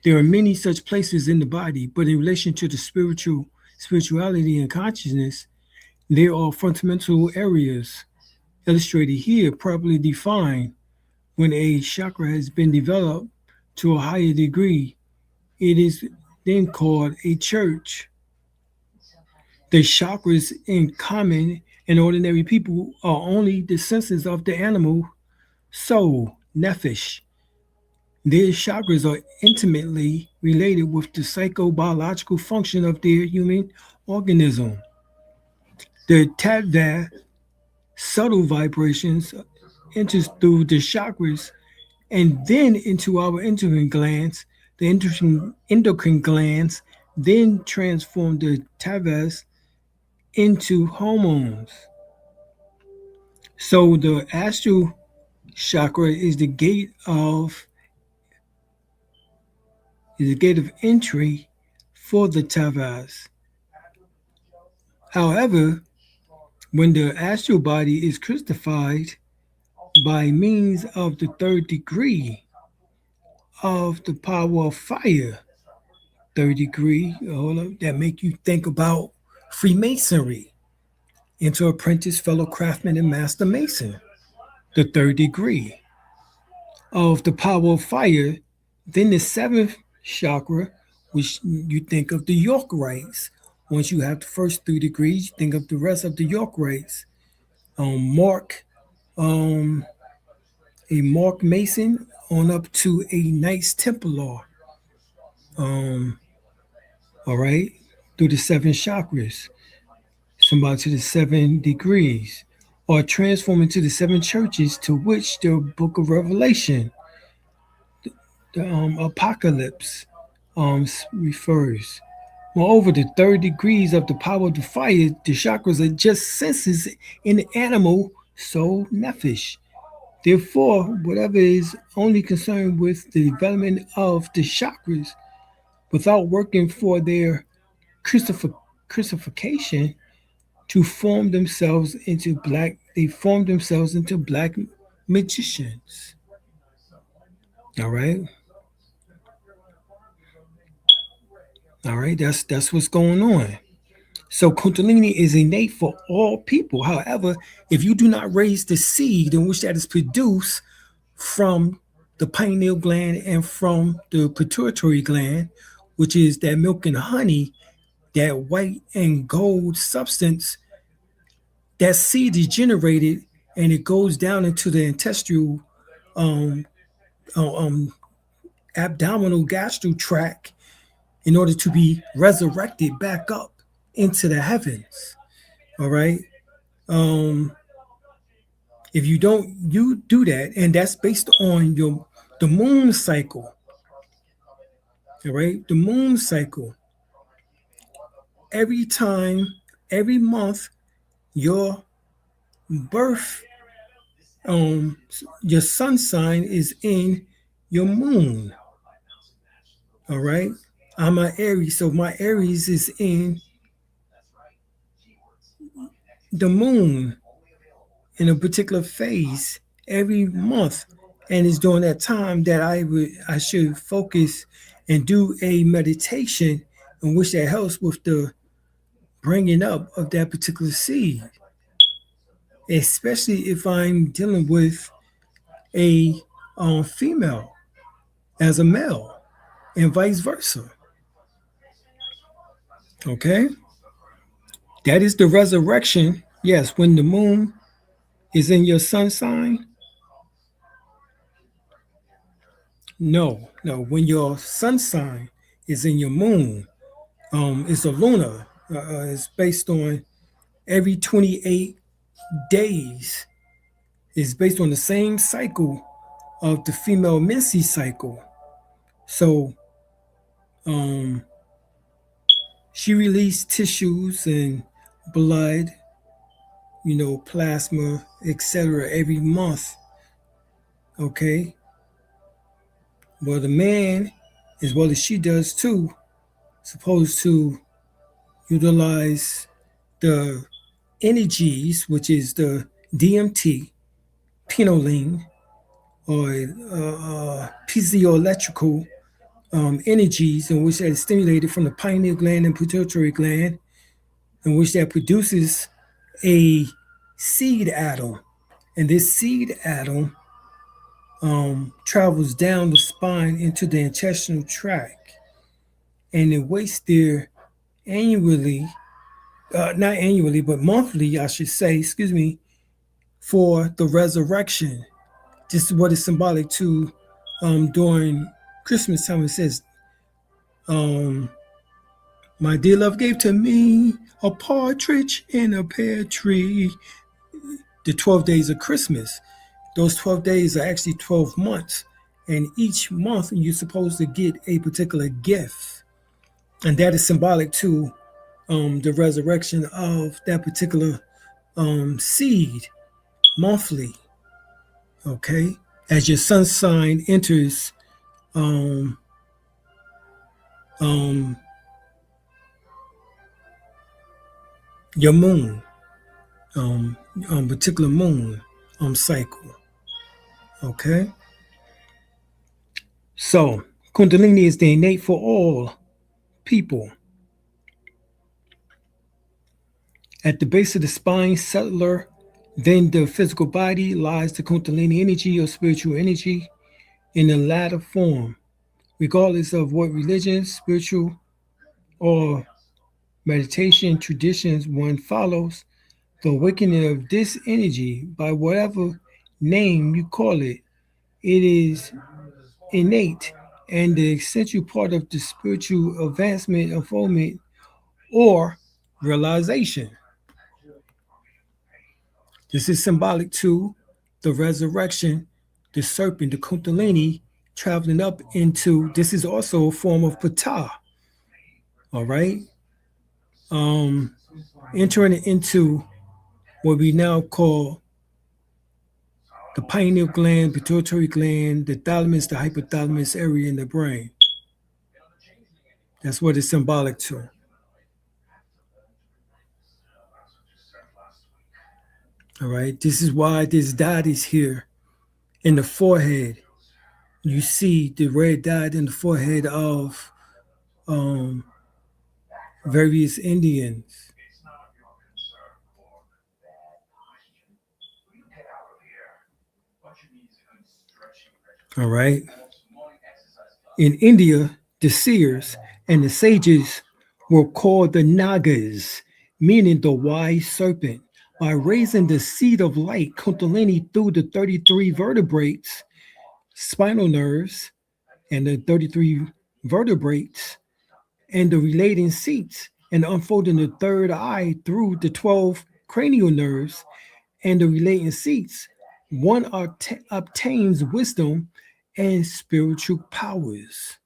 There are many such places in the body, but in relation to the spirituality and consciousness, there are fundamental areas illustrated here, properly defined. When a chakra has been developed to a higher degree, it is then called a church. The chakras in common and ordinary people are only the senses of the animal soul, nephesh. Their chakras are intimately related with the psychobiological function of their human organism. The tattva, subtle vibrations, enters through the chakras and then into our endocrine glands. The endocrine glands then transform the tavas into hormones. So the astral chakra is the gate of entry for the tavas. However, when the astral body is crystallified by means of the third degree of the power of fire, third degree, that make you think about Freemasonry, into apprentice, fellow craftsman, and master mason. The third degree of the power of fire, then the seventh chakra, which you think of the York rites. Once you have the first 3 degrees, you think of the rest of the York rites. Mark, a Mark Mason on up to a Knights Templar. All right, through the 7 chakras, somebody to the 7 degrees, or transform into the 7 churches to which the book of Revelation, the apocalypse, refers. Moreover, the 3rd degrees of the power of the fire, the chakras are just senses in the animal soul nephesh. Therefore, whatever is only concerned with the development of the chakras without working for their crucifixion to form themselves into black, they form themselves into black magicians. All right. All right, that's what's going on. So Kundalini is innate for all people. However, if you do not raise the seed in which that is produced from the pineal gland and from the pituitary gland, which is that milk and honey, that white and gold substance, that seed is generated and it goes down into the intestinal, um, abdominal gastric tract in order to be resurrected back up into the heavens. All right. Um, if you do that, and that's based on the moon cycle. All right, the moon cycle. Every time, every month, your birth, your sun sign is in your moon. All right. I'm an Aries, so my Aries is in the moon in a particular phase every month, and it's during that time that I should focus and do a meditation in which that helps with the bringing up of that particular seed, especially if I'm dealing with a female as a male and vice versa. Okay, that is the resurrection. Yes, when the moon is in your sun sign. No. When your sun sign is in your moon, it's a lunar. It's based on every 28 days. It's based on the same cycle of the female menses cycle. So, um, she released tissues and blood, plasma, etc. every month. Okay. Well, the man, as well as she does too, supposed to utilize the energies, which is the DMT, pinoline, or piezoelectrical energies, in which that is stimulated from the pineal gland and pituitary gland, in which that produces a seed atom. And this seed atom travels down the spine into the intestinal tract, and it waits there annually, not annually, but monthly, I should say, excuse me, for the resurrection. This is what is symbolic to during Christmas time. It says, my dear love gave to me a partridge in a pear tree. The 12 days of Christmas. Those 12 days are actually 12 months. And each month you're supposed to get a particular gift. And that is symbolic to the resurrection of that particular seed monthly. Okay? As your sun sign enters your moon, particular moon cycle. Okay? So, Kundalini is the innate for all people. At the base of the spine, cellular, then the physical body, lies the Kundalini energy or spiritual energy in the latter form. Regardless of what religion, spiritual, or meditation traditions one follows, the awakening of this energy, by whatever name you call it, it is innate and the essential part of the spiritual advancement, unfoldment, or realization. This is symbolic to the resurrection, the serpent, the Kundalini traveling up into. This is also a form of Ptah. All right, entering into what we now call the pineal gland, pituitary gland, the thalamus, the hypothalamus area in the brain. That's what it's symbolic to. All right, this is why this dot is here in the forehead. You see the red dot in the forehead of various Indians. All right. In India, the seers and the sages were called the Nagas, meaning the wise serpent. by raising the seed of light, Kundalini, through the 33 vertebrates, spinal nerves, and the 33 vertebrates, and the relating seats, and unfolding the third eye through the 12 cranial nerves and the relating seats, one obtains wisdom and spiritual powers.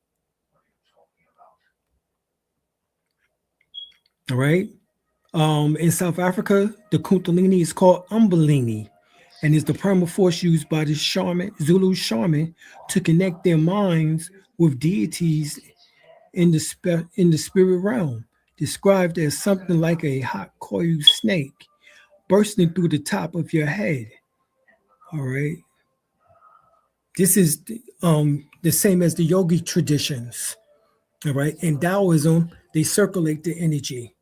All right. In South Africa, the Kundalini is called Umbelini and is the primal force used by the Zulu shaman to connect their minds with deities in the spirit realm, described as something like a hot coiled snake bursting through the top of your head. All right. This is the same as the yogi traditions. All right. In Taoism, they circulate the energy.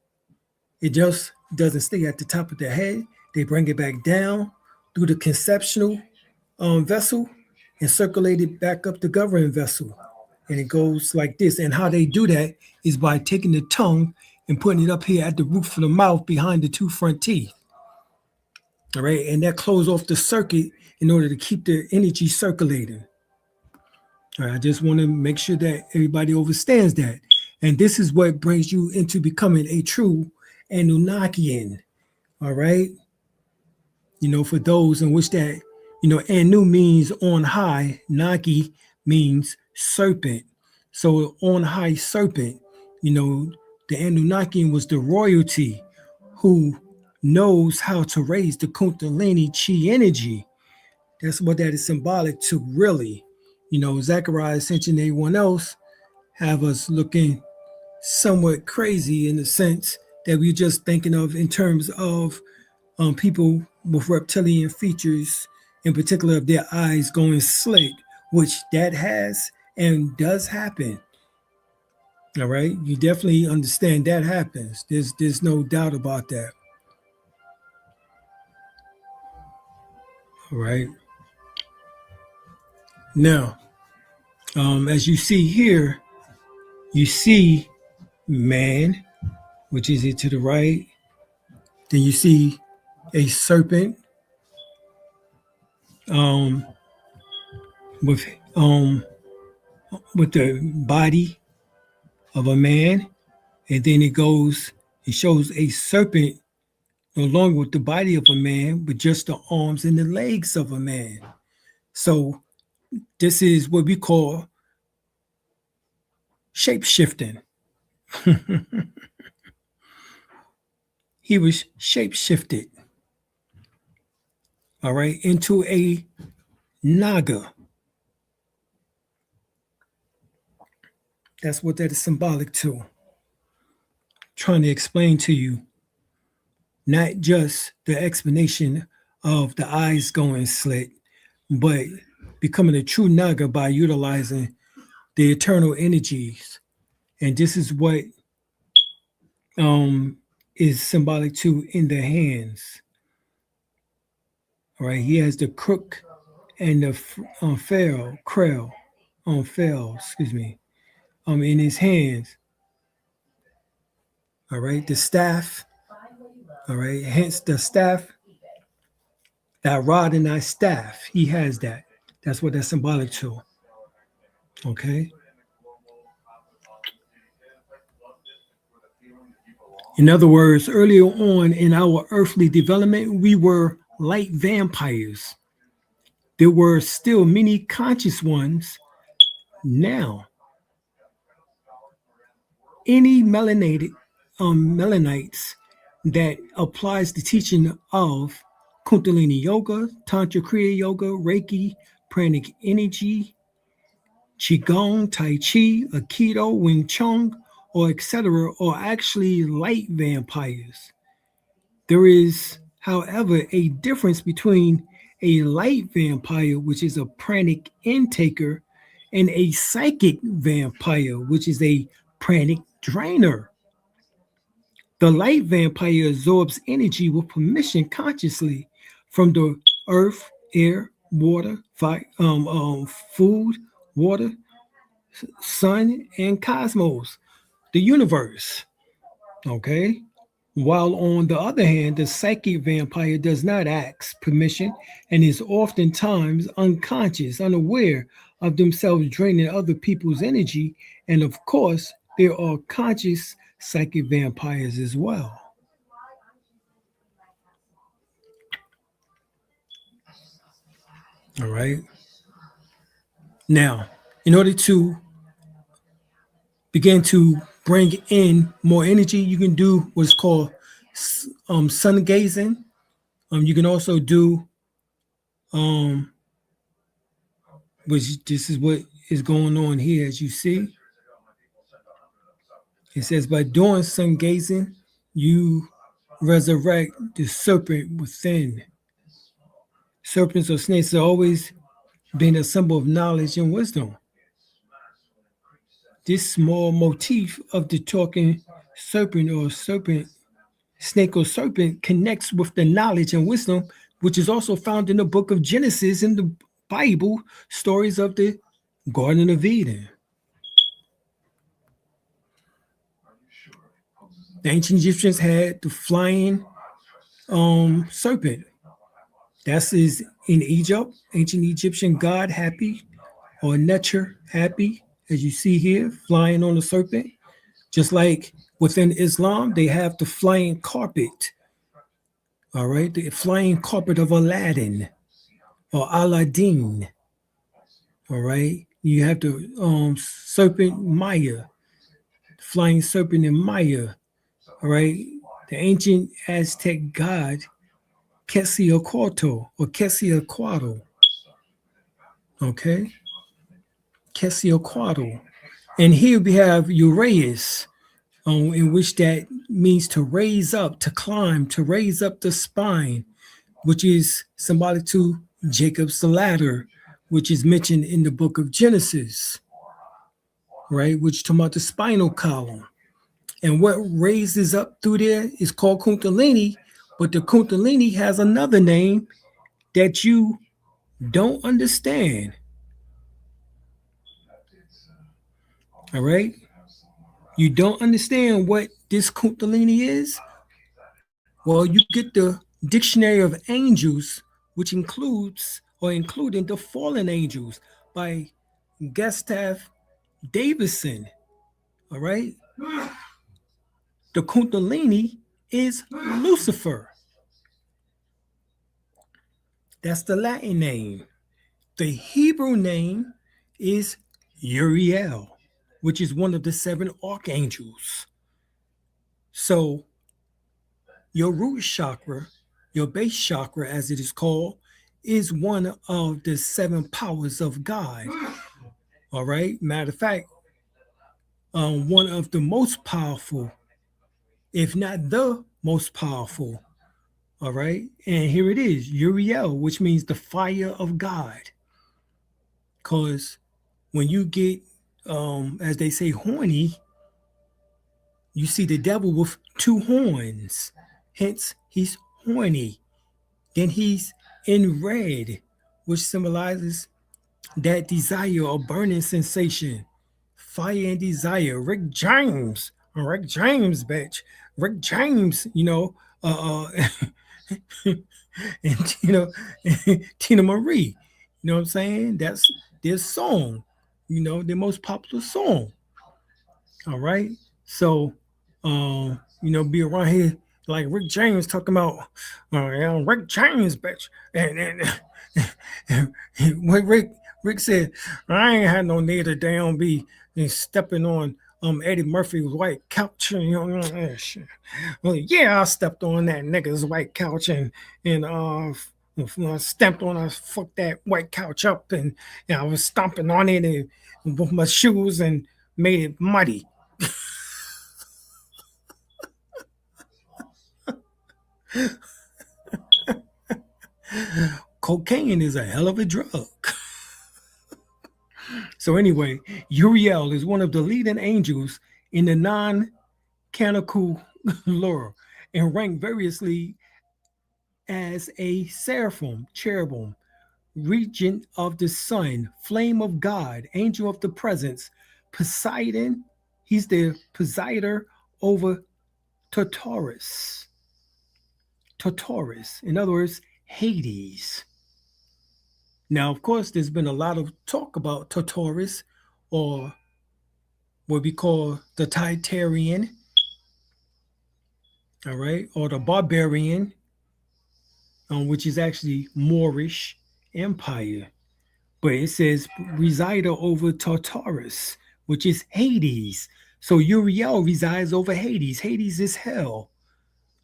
It just doesn't stay at the top of the head. They bring it back down through the conceptual vessel and circulate it back up the governing vessel. And it goes like this. And how they do that is by taking the tongue and putting it up here at the roof of the mouth behind the two front teeth. All right. And that closes off the circuit in order to keep the energy circulating. All right. I just want to make sure that everybody understands that. And this is what brings you into becoming a true Anunnakian. All right. For those in which that, Anu means on high, Naki means serpent. So on high serpent, the Anunnakian was the royalty who knows how to raise the Kundalini chi energy. That's what that is symbolic to, really. Zechariah, Ascension, everyone else have us looking somewhat crazy in the sense that we're just thinking of in terms of people with reptilian features, in particular of their eyes going slit, which that has and does happen. All right. You definitely understand that happens. There's no doubt about that. All right. Now, as you see here, you see man, which is it to the right. Then you see a serpent with the body of a man, and then it shows a serpent no longer with the body of a man, but just the arms and the legs of a man. So this is what we call shape-shifting. He was shape-shifted, all right, into a naga. That's what that is symbolic to. Trying to explain to you not just the explanation of the eyes going slit, but becoming a true naga by utilizing the eternal energies. And this is what is symbolic too in the hands. All right, he has the crook and the fell in his hands. All right, the staff. All right, hence the staff, that rod and that staff, he has that. That's what that's symbolic to. Okay. In other words, earlier on in our earthly development, we were light vampires. There were still many conscious ones. Now, any melanites that applies the teaching of Kundalini Yoga, Tantra Kriya Yoga, Reiki, Pranic Energy, Qigong, Tai Chi, Aikido, Wing Chun, or etc., are actually light vampires. There is, however, a difference between a light vampire, which is a pranic intaker, and a psychic vampire, which is a pranic drainer. The light vampire absorbs energy with permission consciously from the earth, air, water, fire, food, water, sun, and cosmos, the universe. Okay? While on the other hand, the psychic vampire does not ask permission and is oftentimes unconscious, unaware of themselves draining other people's energy. And of course, there are conscious psychic vampires as well. All right. Now, in order to begin to bring in more energy, you can do what's called sun gazing. You can also do, um, which this is what is going on here, as you see. It says, by doing sun gazing, you resurrect the serpent within. Serpents or snakes have always been a symbol of knowledge and wisdom. This small motif of the talking serpent or serpent, snake or serpent connects with the knowledge and wisdom, which is also found in the book of Genesis in the Bible, stories of the Garden of Eden. The ancient Egyptians had the flying serpent. That's is in Egypt, ancient Egyptian god Happy or Necher Happy, as you see here, flying on a serpent. Just like within Islam, they have the flying carpet. All right, the flying carpet of Aladdin or Aladdin. All right, you have the serpent Maya, flying serpent in Maya. All right, the ancient Aztec god Quetzalcoatl or Quetzalcoatl. Okay, Quetzalcoatl. And here we have Uraeus, in which that means to raise up, to climb, to raise up the spine, which is symbolic to Jacob's ladder, which is mentioned in the book of Genesis, right? Which talking about the spinal column. And what raises up through there is called Kundalini, but the Kundalini has another name that you don't understand. All right? You don't understand what this Kundalini is? Well, you get the Dictionary of Angels, which includes or including the Fallen Angels by Gustav Davison. All right? The Kundalini is Lucifer. That's the Latin name. The Hebrew name is Uriel, which is one of the 7 archangels. So your root chakra, your base chakra, as it is called, is one of the 7 powers of God. All right. Matter of fact, one of the most powerful, if not the most powerful. All right. And here it is, Uriel, which means the fire of God. Because when you get, as they say, horny, you see the devil with 2 horns. Hence, he's horny. Then he's in red, which symbolizes that desire or burning sensation. Fire and desire. Rick James, bitch. Rick James, and Tina Marie. You know what I'm saying? That's their song, their most popular song. All right. So, be around here like Rick James talking about, Rick James, bitch. And what Rick said, I ain't had no need to damn be stepping on Eddie Murphy's white couch. Well, yeah, I stepped on that nigga's white couch and stamped on, I fucked that white couch up and I was stomping on it and with my shoes and made it muddy. Cocaine is a hell of a drug. So anyway, Uriel is one of the leading angels in the non-canonical lore and ranked variously as a seraphim, cherubim, regent of the sun, flame of God, angel of the presence, Poseidon. He's the presider over Tartarus. Tartarus. In other words, Hades. Now, of course, there's been a lot of talk about Tartarus, or what we call the Titarian, all right, or the Barbarian, which is actually Moorish Empire. But it says resider over Tartarus, which is Hades. So Uriel resides over Hades. Hades is hell.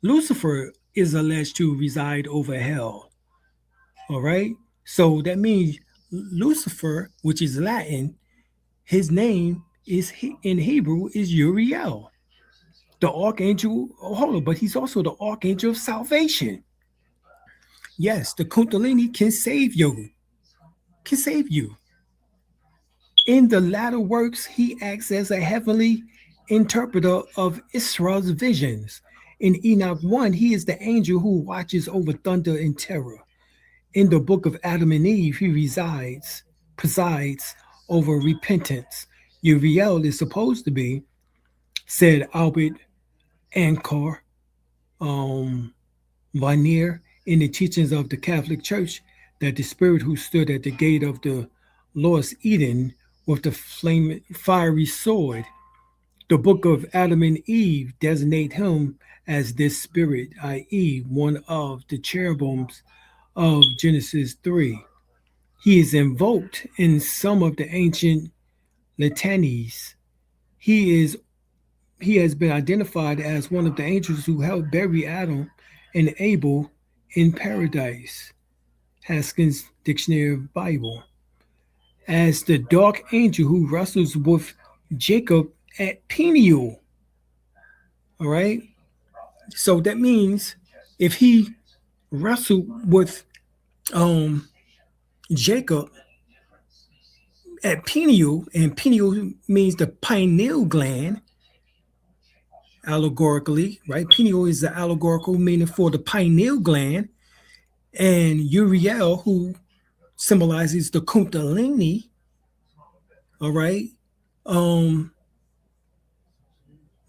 Lucifer is alleged to reside over hell. All right. So that means Lucifer, which is Latin, his name is in Hebrew is Uriel, the archangel. Oh, hold on, but he's also the archangel of salvation. Yes, the Kundalini can save you. Can save you. In the latter works, he acts as a heavenly interpreter of Israel's visions. In Enoch 1, he is the angel who watches over thunder and terror. In the book of Adam and Eve, he presides over repentance. Uriel is supposed to be, said Albert Ankar Vanier in the teachings of the Catholic Church, that the spirit who stood at the gate of the lost Eden with the fiery sword. The book of Adam and Eve designate him as this spirit, i.e., one of the cherubims of Genesis 3. He is invoked in some of the ancient litanies. He has been identified as one of the angels who helped bury Adam and Abel in paradise. Haskins Dictionary of Bible. As the dark angel who wrestles with Jacob at Peniel. All right. So that means if he wrestled with Jacob at Peniel, and Peniel means the pineal gland, allegorically, right? Pineal is the allegorical meaning for the pineal gland, and Uriel, who symbolizes the Kundalini, all right,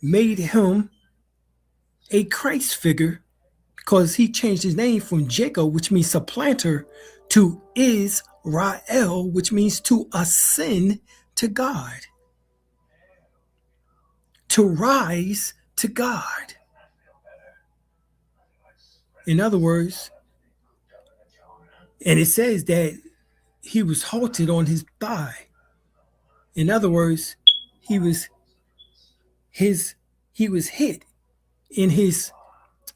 made him a Christ figure because he changed his name from Jacob, which means supplanter, to Israel, which means to ascend to God, to rise to God. In other words, and it says that he was halted on his thigh. In other words, he was hit in his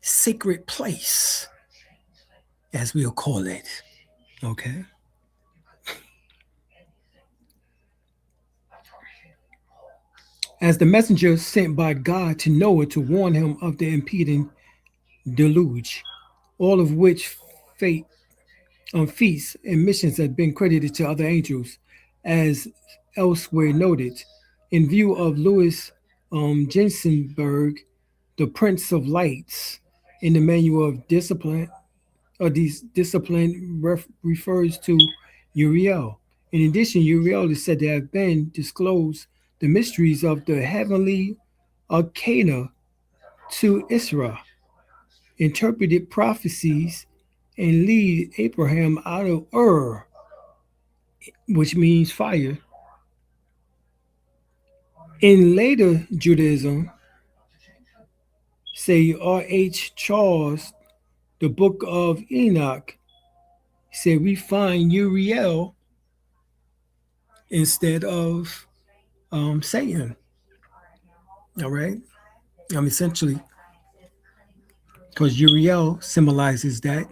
sacred place, as we'll call it. Okay. As the messenger sent by God to Noah to warn him of the impending deluge, all of which feats and missions have been credited to other angels, as elsewhere noted. In view of Louis Ginsenberg, the Prince of Lights, in the Manual of Discipline, refers to Uriel. In addition, Uriel is said to have been disclosed the mysteries of the heavenly arcana to Israel, interpreted prophecies, and lead Abraham out of Ur, which means fire. In later Judaism, say R.H. Charles, the Book of Enoch, said we find Uriel instead of Satan. All right? Essentially, because Uriel symbolizes that.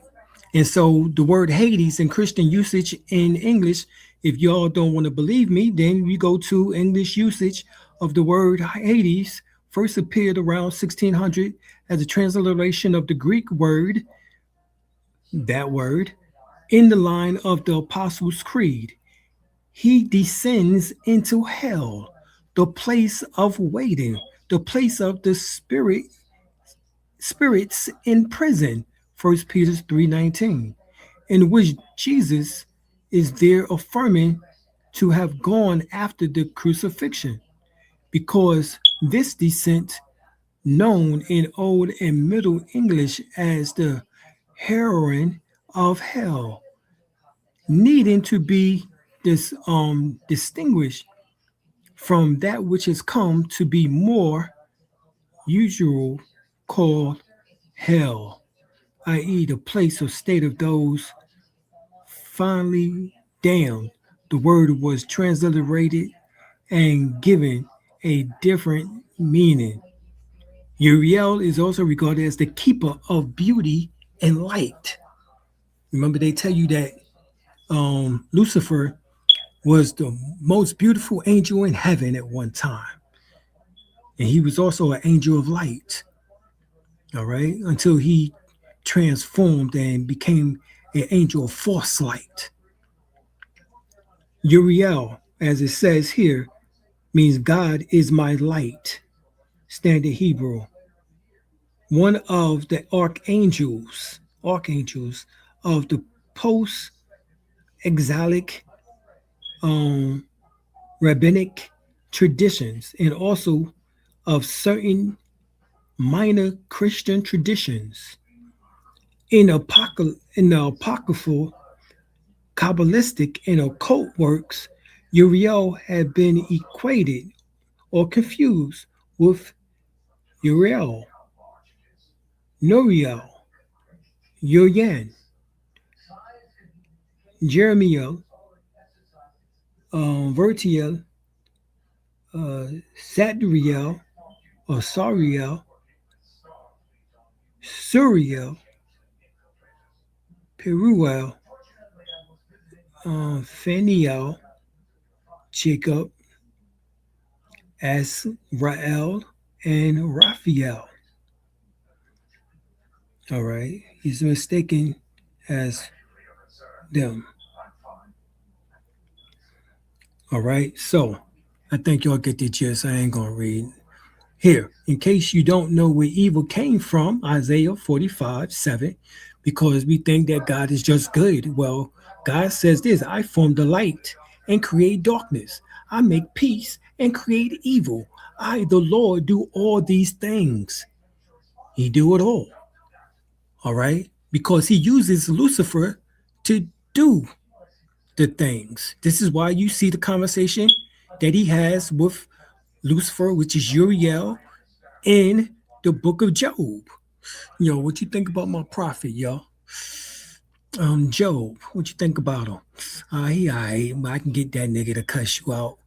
And so the word Hades in Christian usage in English, if y'all don't want to believe me, then we go to English usage of the word Hades. First appeared around 1600 as a transliteration of the Greek word, that word, in the line of the Apostles' Creed. He descends into hell, the place of waiting, the place of the spirits in prison, 1 Peter 3:19, in which Jesus is there affirming to have gone after the crucifixion, because this descent known in Old and Middle English as the heroine of hell, needing to be distinguished from that which has come to be more usual, called hell, i.e., the place or state of those finally damned. The word was transliterated and given a different meaning. Uriel is also regarded as the keeper of beauty and light. Remember, they tell you that Lucifer was the most beautiful angel in heaven at one time. And he was also an angel of light, all right, until he transformed and became an angel of false light. Uriel, as it says here, means God is my light, standard Hebrew. One of the archangels of the post-exilic rabbinic traditions, and also of certain minor Christian traditions. In the apocryphal, Kabbalistic, and occult works, Uriel had been equated or confused with Uriel, Noriel, Urian, Jeremiel, Vertiel, Zadriel, or Sariel, Suriel, Peruel, Phaniel, Jacob, Azrael, and Raphael. All right, he's mistaken as them. All right, so I think y'all get the gist. I ain't gonna read. Here, in case you don't know where evil came from, Isaiah 45:7, because we think that God is just good. Well, God says this: I form the light and create darkness. I make peace and create evil. I, the Lord, do all these things. He do it all right? Because he uses Lucifer to do the things. This is why you see the conversation that he has with Lucifer, which is Uriel, in the book of Job. Yo, what you think about my prophet, yo? Job, what you think about him? He all right, but I can get that nigga to cuss you out.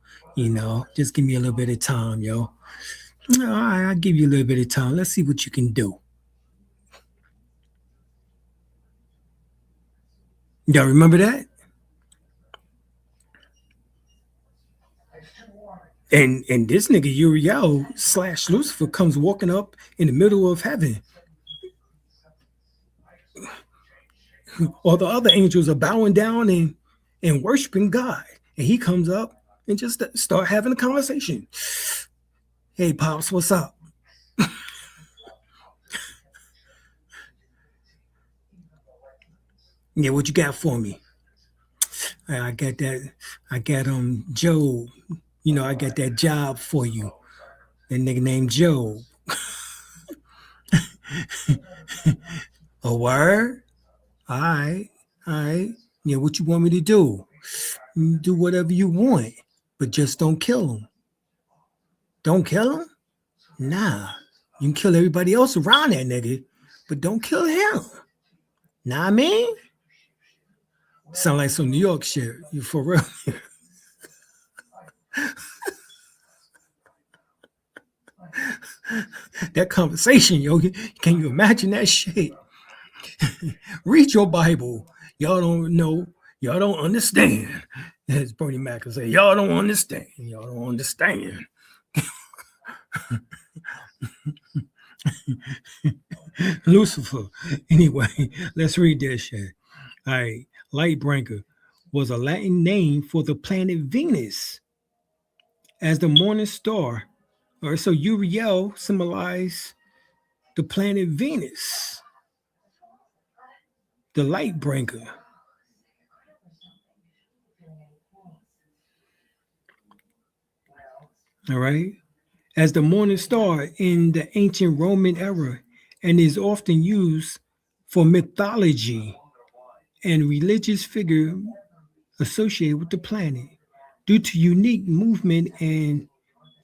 Just give me a little bit of time, yo. All right, I'll give you a little bit of time. Let's see what you can do. Y'all remember that? And this nigga Uriel / Lucifer comes walking up in the middle of heaven. All the other angels are bowing down and worshiping God. And he comes up and just start having a conversation. Hey, Pops, what's up? Yeah, what you got for me? I got that. I got Job. I got that job for you. That nigga named Job. A word? All right. Yeah, what you want me to do? Do whatever you want, but just don't kill him. Don't kill him? Nah. You can kill everybody else around that nigga, but don't kill him. Nah, I mean? Sound like some New York shit. You for real? That conversation, yo. Can you imagine that shit? Read your Bible. Y'all don't know. Y'all don't understand. As Bernie Mac would say, y'all don't understand. Y'all don't understand. Lucifer. Anyway, let's read this shit. All right. Lightbringer was a Latin name for the planet Venus as the morning star. All right, so Uriel symbolized the planet Venus, the Lightbringer. All right. as the morning star in the ancient Roman era and is often used for mythology and religious figure associated with the planet. Due to unique movement and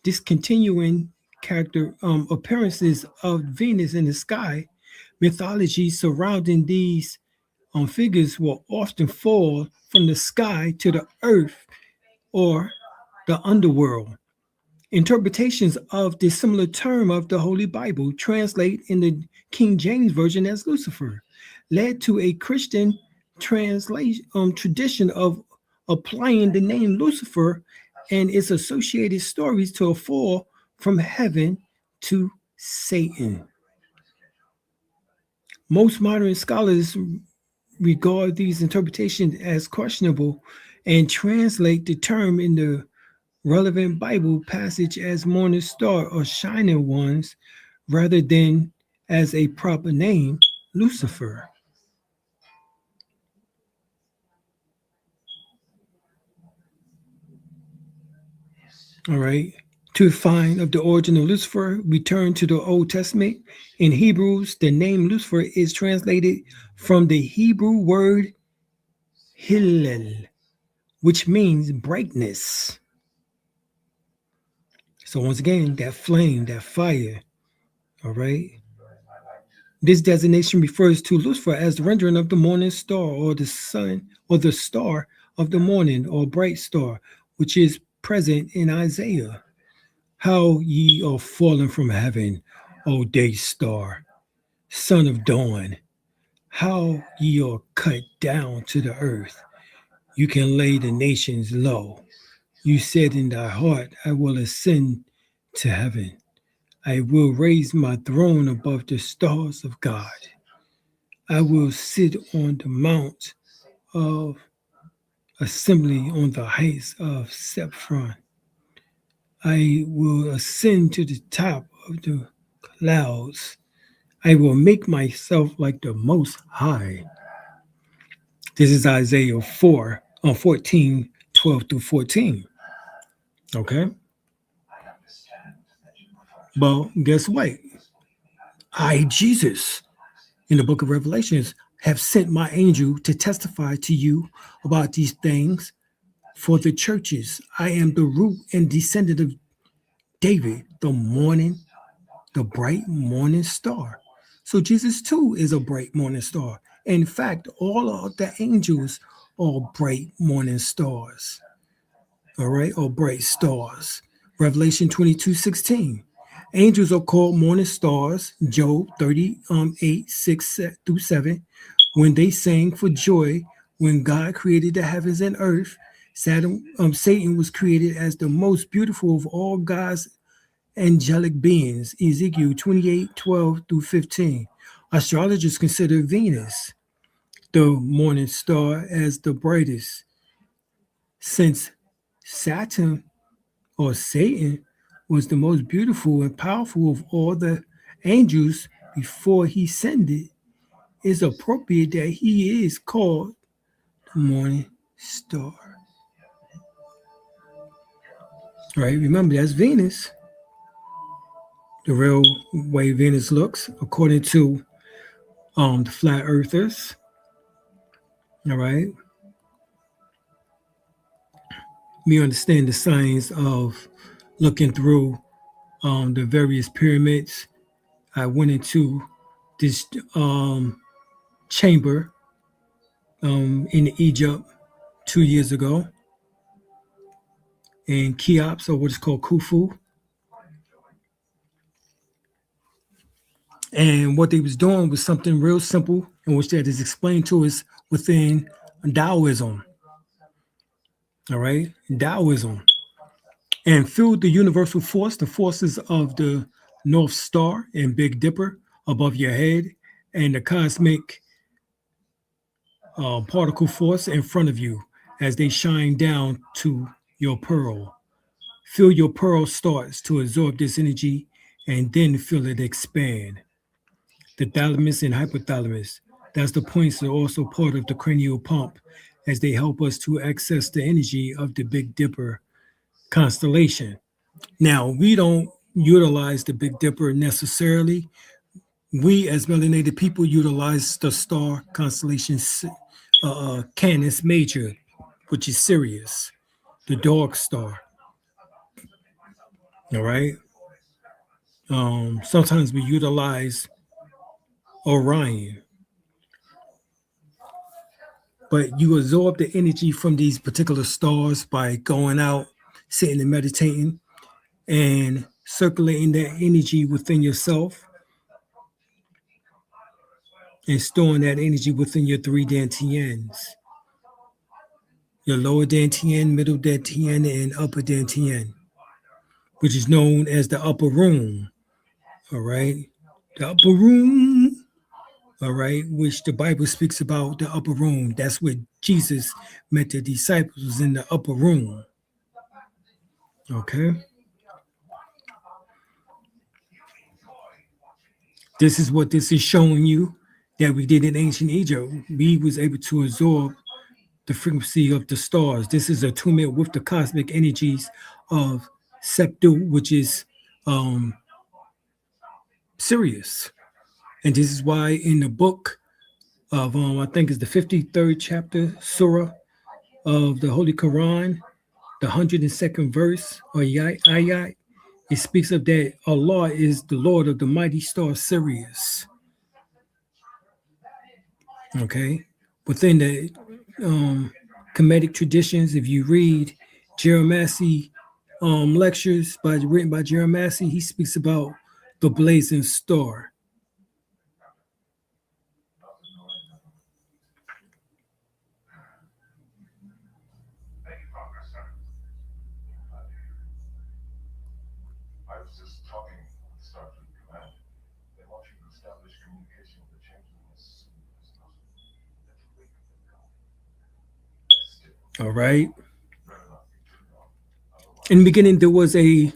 discontinuing character appearances of Venus in the sky, mythology surrounding these figures will often fall from the sky to the earth or the underworld. Interpretations of the similar term of the Holy Bible translate in the King James Version as Lucifer, led to a Christian translation tradition of applying the name Lucifer and its associated stories to a fall from heaven to Satan. Most modern scholars regard these interpretations as questionable and translate the term in the relevant Bible passage as morning star or shining ones rather than as a proper name, Lucifer. All right. To find of the origin of Lucifer, return to the Old Testament. In Hebrews, the name Lucifer is translated from the Hebrew word Hillel, which means brightness. So once again, that flame, that fire, all right? This designation refers to Lucifer as the rendering of the morning star or the sun or the star of the morning or bright star, which is present in Isaiah. How ye are fallen from heaven, O day star, son of dawn. How ye are cut down to the earth. You can lay the nations low. You said in thy heart, I will ascend to heaven. I will raise my throne above the stars of God. I will sit on the mount of assembly on the heights of Sephron. I will ascend to the top of the clouds. I will make myself like the Most High. This is Isaiah 14, 12 through 14. Okay? Well, guess what? I, Jesus, in the book of Revelations, have sent my angel to testify to you about these things for the churches. I am the root and descendant of David, the bright morning star. So Jesus too is a bright morning star. In fact, all of the angels are bright morning stars. All right, or bright stars. Revelation 22:16. Angels are called morning stars. Job 38, 6 through 7. When they sang for joy, when God created the heavens and earth, Satan was created as the most beautiful of all God's angelic beings. Ezekiel 28, 12 through 15. Astrologers consider Venus, the morning star, as the brightest, since Saturn or Satan was the most beautiful and powerful of all the angels before he ascended. It's appropriate that he is called the morning star. All right, remember that's Venus. The real way Venus looks, according to the flat earthers. All right. We understand the science of looking through the various pyramids. I went into this chamber in Egypt 2 years ago in Cheops, or what is called Khufu. And what they was doing was something real simple, in which that is explained to us within Taoism. All right, Taoism. And through the universal force, the forces of the North Star and Big Dipper above your head, and the cosmic particle force in front of you as they shine down to your pearl. Feel your pearl starts to absorb this energy and then feel it expand. The thalamus and hypothalamus, that's the points, are also part of the cranial pump as they help us to access the energy of the Big Dipper constellation. Now, we don't utilize the Big Dipper necessarily. We, as melanated people, utilize the star constellation Canis Major, which is Sirius, the dog star. All right. Sometimes we utilize Orion, but you absorb the energy from these particular stars by going out, sitting and meditating, and circulating that energy within yourself and storing that energy within your three dantians, your lower dantian, middle dantian, and upper dantian, which is known as the upper room. All right. The upper room. All right. Which the Bible speaks about the upper room. That's what Jesus met the disciples in the upper room. Okay. This is what this is showing you that we did in ancient Egypt. We was able to absorb the frequency of the stars. This is attunement with the cosmic energies of Septu, which is Sirius. And this is why in the book of, I think it's the 53rd chapter, Surah of the Holy Quran, the 102nd verse, or ayat, it speaks of that Allah is the Lord of the mighty star Sirius. Okay. Within the Kemetic traditions, if you read Jeremiah lectures written by Jeremiah, he speaks about the blazing star. I was just talking with Starfleet Command. They want you to establish communication with the changeling as soon as possible. Let's wake them up. All right. In the beginning, there was a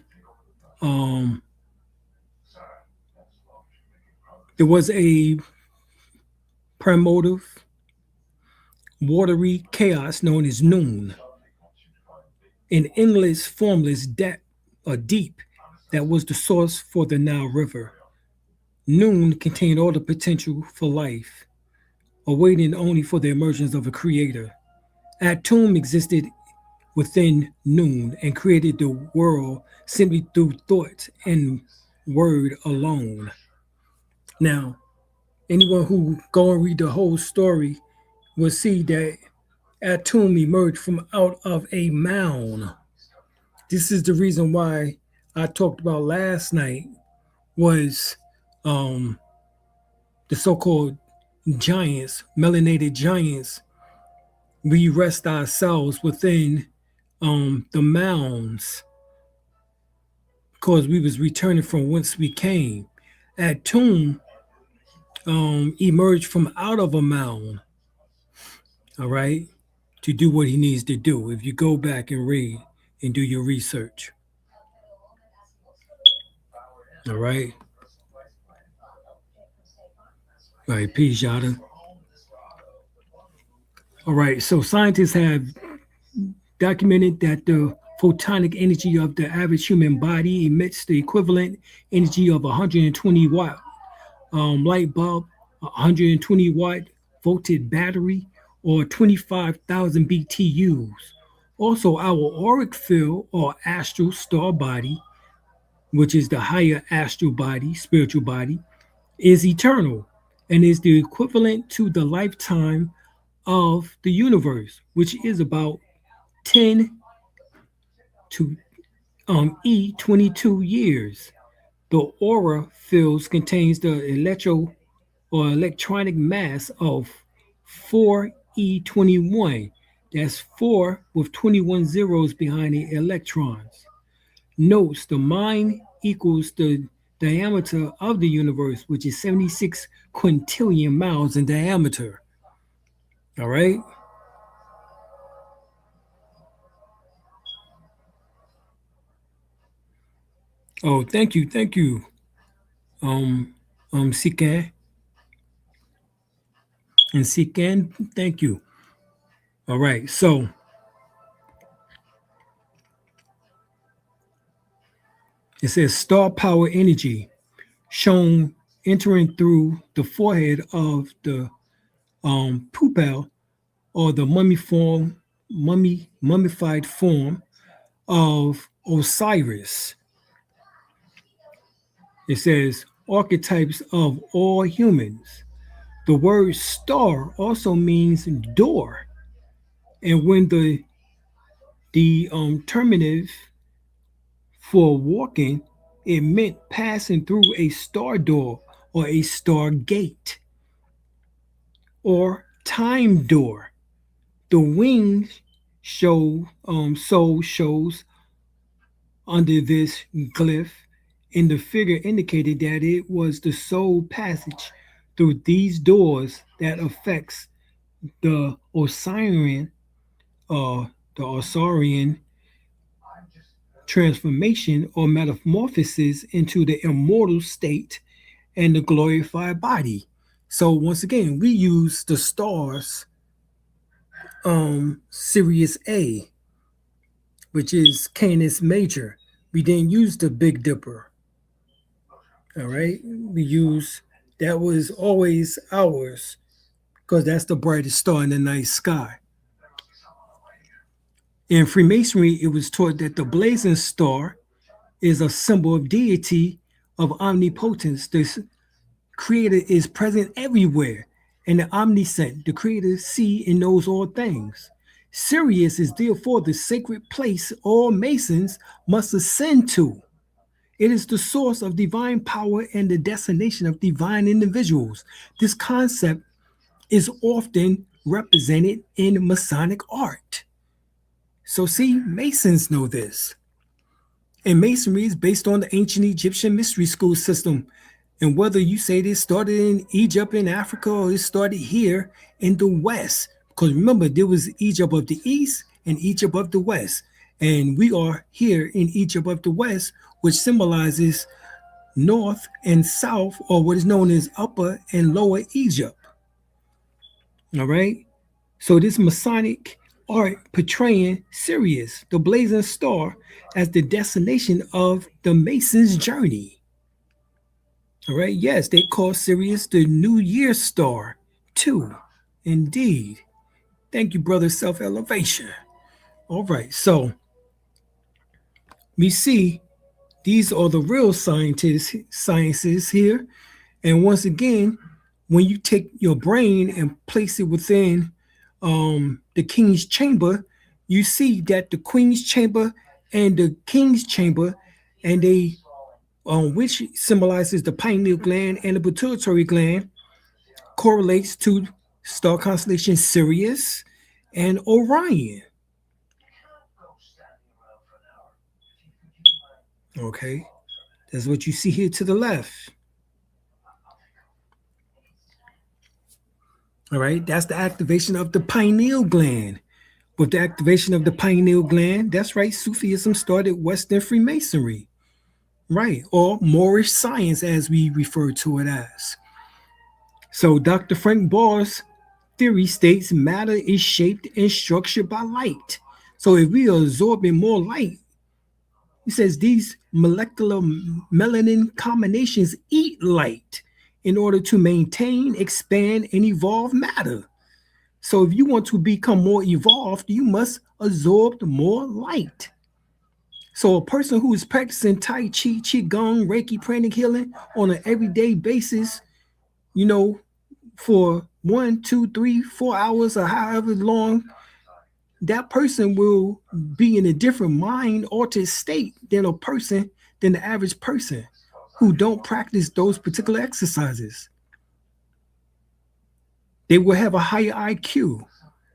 primotive, watery chaos known as noon, an endless, formless depth or deep that was the source for the Nile River. Noon contained all the potential for life, awaiting only for the emergence of a creator. Atum existed within noon and created the world simply through thought and word alone. Now, anyone who go and read the whole story will see that Atum emerged from out of a mound. This is the reason why I talked about last night was the so-called giants, melanated giants. We rest ourselves within the mounds because we was returning from whence we came. Atum emerged from out of a mound, all right, to do what he needs to do. If you go back and read and do your research. All right. All right, peace, Yada. All right, so scientists have documented that the photonic energy of the average human body emits the equivalent energy of 120 watt light bulb, 120 watt voltage battery, or 25,000 BTUs. Also, our auric field or astral star body, which is the higher astral body, spiritual body, is eternal and is the equivalent to the lifetime of the universe, which is about 10 to E22 years. The aura fields contains the electronic mass of 4E21. That's 4 with 21 zeros behind the electrons. Notes the mind equals the diameter of the universe, which is 76 quintillion miles in diameter. All right. Oh, thank you. Sikan. And Sikan, thank you. All right, so It says star power energy shown entering through the forehead of the pupil or the mummified form of Osiris. It says archetypes of all humans. The word star also means door, and when the terminative for walking, it meant passing through a star door or a star gate or time door. The wings soul shows under this glyph in the figure indicated that it was the soul passage through these doors that affects the Osirian the Osirian transformation or metamorphosis into the immortal state and the glorified body. So once again, we use the stars, Sirius A, which is Canis Major. We didn't use the Big Dipper. All right, we use that was always ours because that's the brightest star in the night sky. In Freemasonry, it was taught that the blazing star is a symbol of deity, of omnipotence. The creator is present everywhere, and the omniscient, the creator sees and knows all things. Sirius is therefore the sacred place all Masons must ascend to. It is the source of divine power and the destination of divine individuals. This concept is often represented in Masonic art. So see, Masons know this. And Masonry is based on the ancient Egyptian mystery school system. And whether you say this started in Egypt in Africa or it started here in the West, because remember, there was Egypt of the East and Egypt of the West. And we are here in Egypt of the West, which symbolizes North and South, or what is known as Upper and Lower Egypt. All right. So this Masonic art portraying Sirius, the blazing star, as the destination of the Mason's journey. All right. Yes, they call Sirius the New Year star, too. Indeed. Thank you, brother. Self-elevation. All right. So we see these are the real sciences here. And once again, when you take your brain and place it within the king's chamber, you see that the queen's chamber and the king's chamber, and they, which symbolizes the pineal gland and the pituitary gland, correlates to star constellation Sirius and Orion. Okay, that's what you see here to the left. All right, that's the activation of the pineal gland. With the activation of the pineal gland, that's right, Sufism started Western Freemasonry, right, or Moorish science as we refer to it as. So Dr. Frank Bohr's theory states matter is shaped and structured by light. So if we are absorbing more light, he says these molecular melanin combinations eat light in order to maintain, expand, and evolve matter. So if you want to become more evolved, you must absorb more light. So a person who is practicing Tai Chi, Qigong, Reiki, pranic healing on an everyday basis, for 1, 2, 3, 4 hours or however long, that person will be in a different mind altered state than the average person who don't practice those particular exercises. They will have a higher IQ.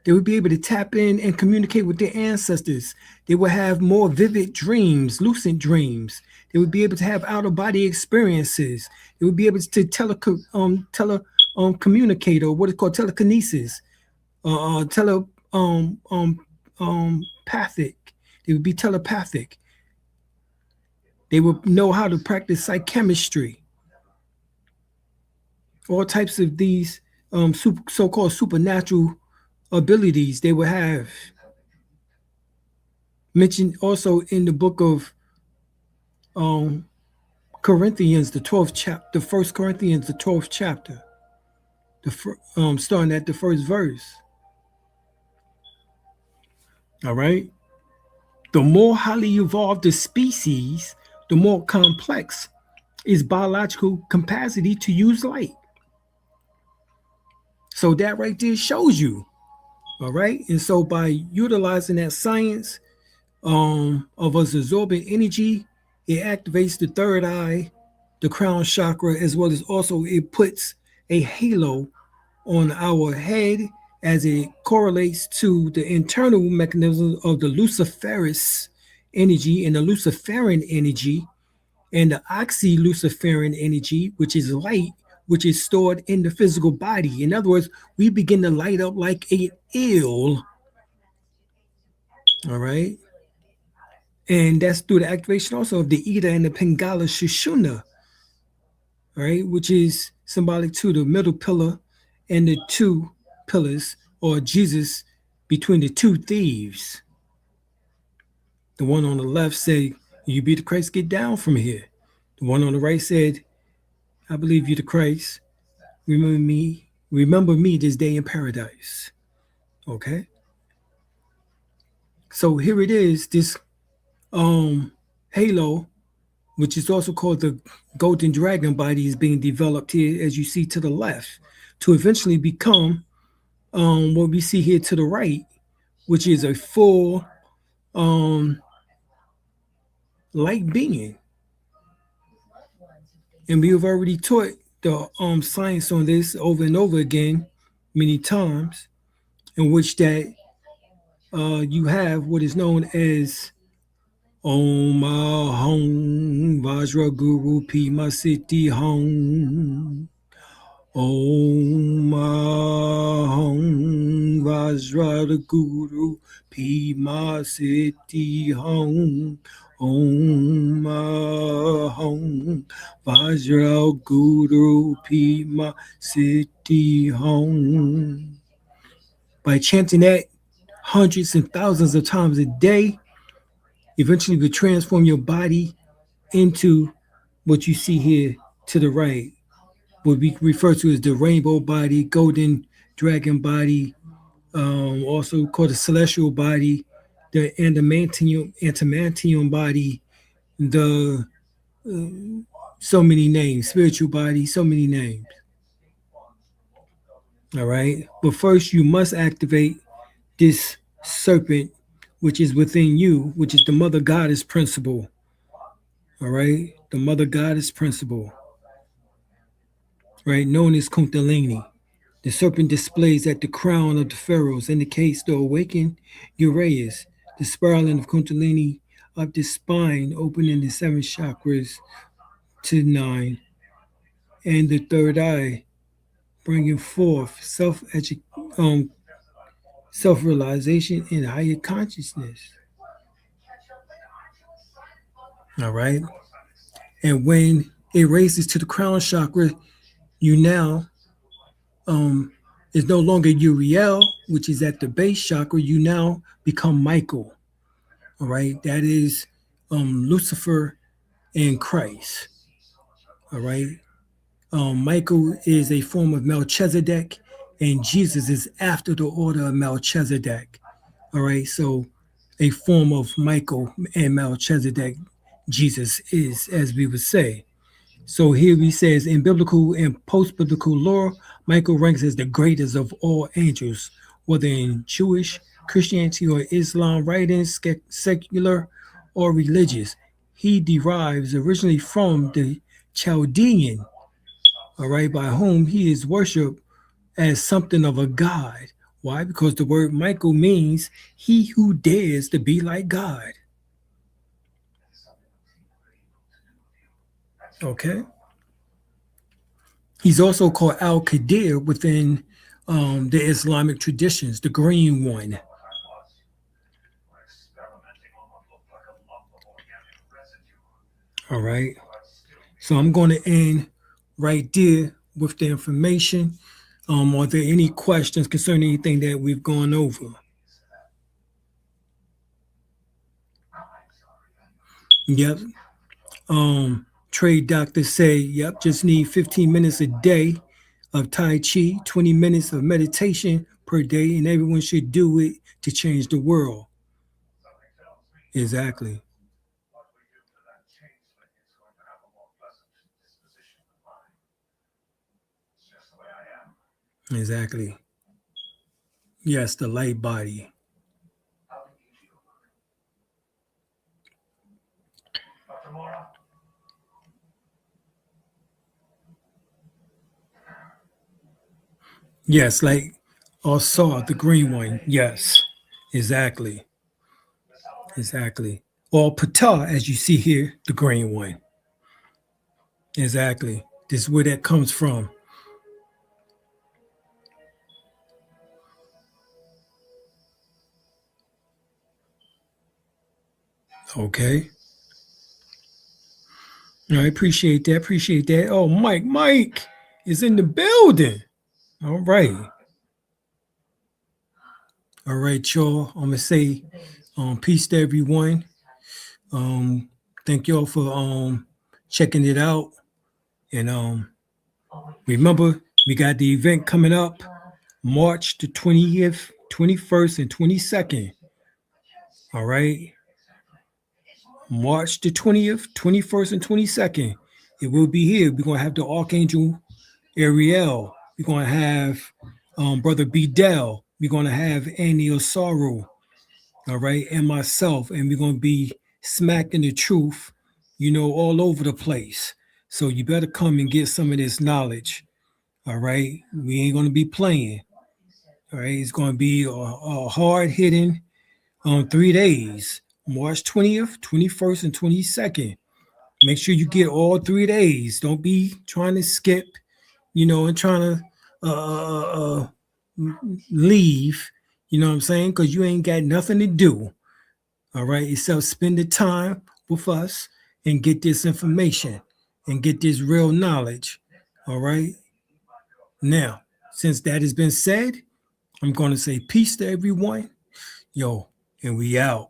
They will be able to tap in and communicate with their ancestors. They will have more vivid dreams, lucid dreams. They will be able to have out-of-body experiences. They will be able to communicate, or what is called telekinesis, pathic. They would be telepathic. They would know how to practice psychchemistry. All types of these so-called supernatural abilities they will have. Mentioned also in the book of Corinthians, the 12th chapter, 1 Corinthians, the 12th chapter, starting at the first verse. All right. The more highly evolved the species, the more complex its biological capacity to use light. So that right there shows you. All right. And so by utilizing that science of us absorbing energy, it activates the third eye, the crown chakra, as well as also it puts a halo on our head as it correlates to the internal mechanism of the Luciferus energy and the Luciferian energy and the oxy-Luciferian energy, which is light, which is stored in the physical body. In other words, we begin to light up like a eel. All right. And that's through the activation also of the Ida and the Pingala Shushuna, right, which is symbolic to the middle pillar and the two pillars, or Jesus between the two thieves. The one on the left said, "You be the Christ, get down from here." The one on the right said, "I believe you the Christ. Remember me this day in paradise." Okay. So here it is, this halo, which is also called the golden dragon body, is being developed here, as you see to the left, to eventually become what we see here to the right, which is a full light being. And we have already taught the science on this over and over again, many times, in which that you have what is known as Om Aham Vajra Guru Pima Siddhi Hum. Om Aham Vajra Guru Pima Siddhi Hum. Om Aham Vajra Guru Pima Siddhi Hum. By chanting that hundreds and thousands of times a day, eventually will transform your body into what you see here to the right, what we refer to as the rainbow body, golden dragon body, also called the celestial body, the antimantium body, the so many names, spiritual body, so many names. All right. But first, you must activate this serpent, which is within you, which is the mother goddess principle. All right. The mother goddess principle, right? Known as Kundalini. The serpent displays at the crown of the pharaohs indicates the awakened Uraeus, the spiraling of Kundalini up the spine, opening the seven chakras to 9, and the third eye, bringing forth self-realization and higher consciousness. All right. And when it raises to the crown chakra, you now is no longer Uriel, which is at the base chakra. You now become Michael. All right. That is Lucifer and Christ. All right. Michael is a form of Melchizedek, and Jesus is after the order of Melchizedek. All right. So a form of Michael and Melchizedek, Jesus is, as we would say. So here he says, in biblical and post-biblical lore, Michael ranks as the greatest of all angels, whether in Jewish, Christianity, or Islam writings, secular or religious. He derives originally from the Chaldean, all right, by whom he is worshipped as something of a god. Why? Because the word Michael means he who dares to be like God. Okay. He's also called Al-Qadir within the Islamic traditions, the green one. All right. So I'm going to end right there with the information. Are there any questions concerning anything that we've gone over? Yep. Trade doctors say, yep, just need 15 minutes a day of Tai Chi, 20 minutes of meditation per day, and everyone should do it to change the world. Something tells me Exactly. what we do to that changeling is going to have a more pleasant disposition than mine. It's just the way I am. Exactly. Yes, the light body. How do you feel? Dr. Mora? Yes, like saw the green one. Yes, exactly. Miss Holloway? Exactly. Or Pata, as you see here, the green one. Exactly. This is where that comes from. Okay. I appreciate that. Appreciate that. Oh, Mike is in the building. All right. All right, y'all. I'm gonna say peace to everyone. Thank y'all for checking it out. And remember, we got the event coming up March the 20th, 21st, and 22nd. All right. March the 20th, 21st, and 22nd. It will be here. We're going to have the Archangel Ariel. We're going to have Brother Bedell. We're going to have Annie Osaru. All right. And myself. And we're going to be smacking the truth, all over the place. So you better come and get some of this knowledge. All right. We ain't going to be playing. All right. It's going to be a hard hitting 3 days. March 20th, 21st, and 22nd. Make sure you get all 3 days. Don't be trying to skip, and trying to leave, you know what I'm saying? Because you ain't got nothing to do, all right, except spend the time with us and get this information and get this real knowledge, all right? Now, since that has been said, I'm going to say peace to everyone. Yo, and we out.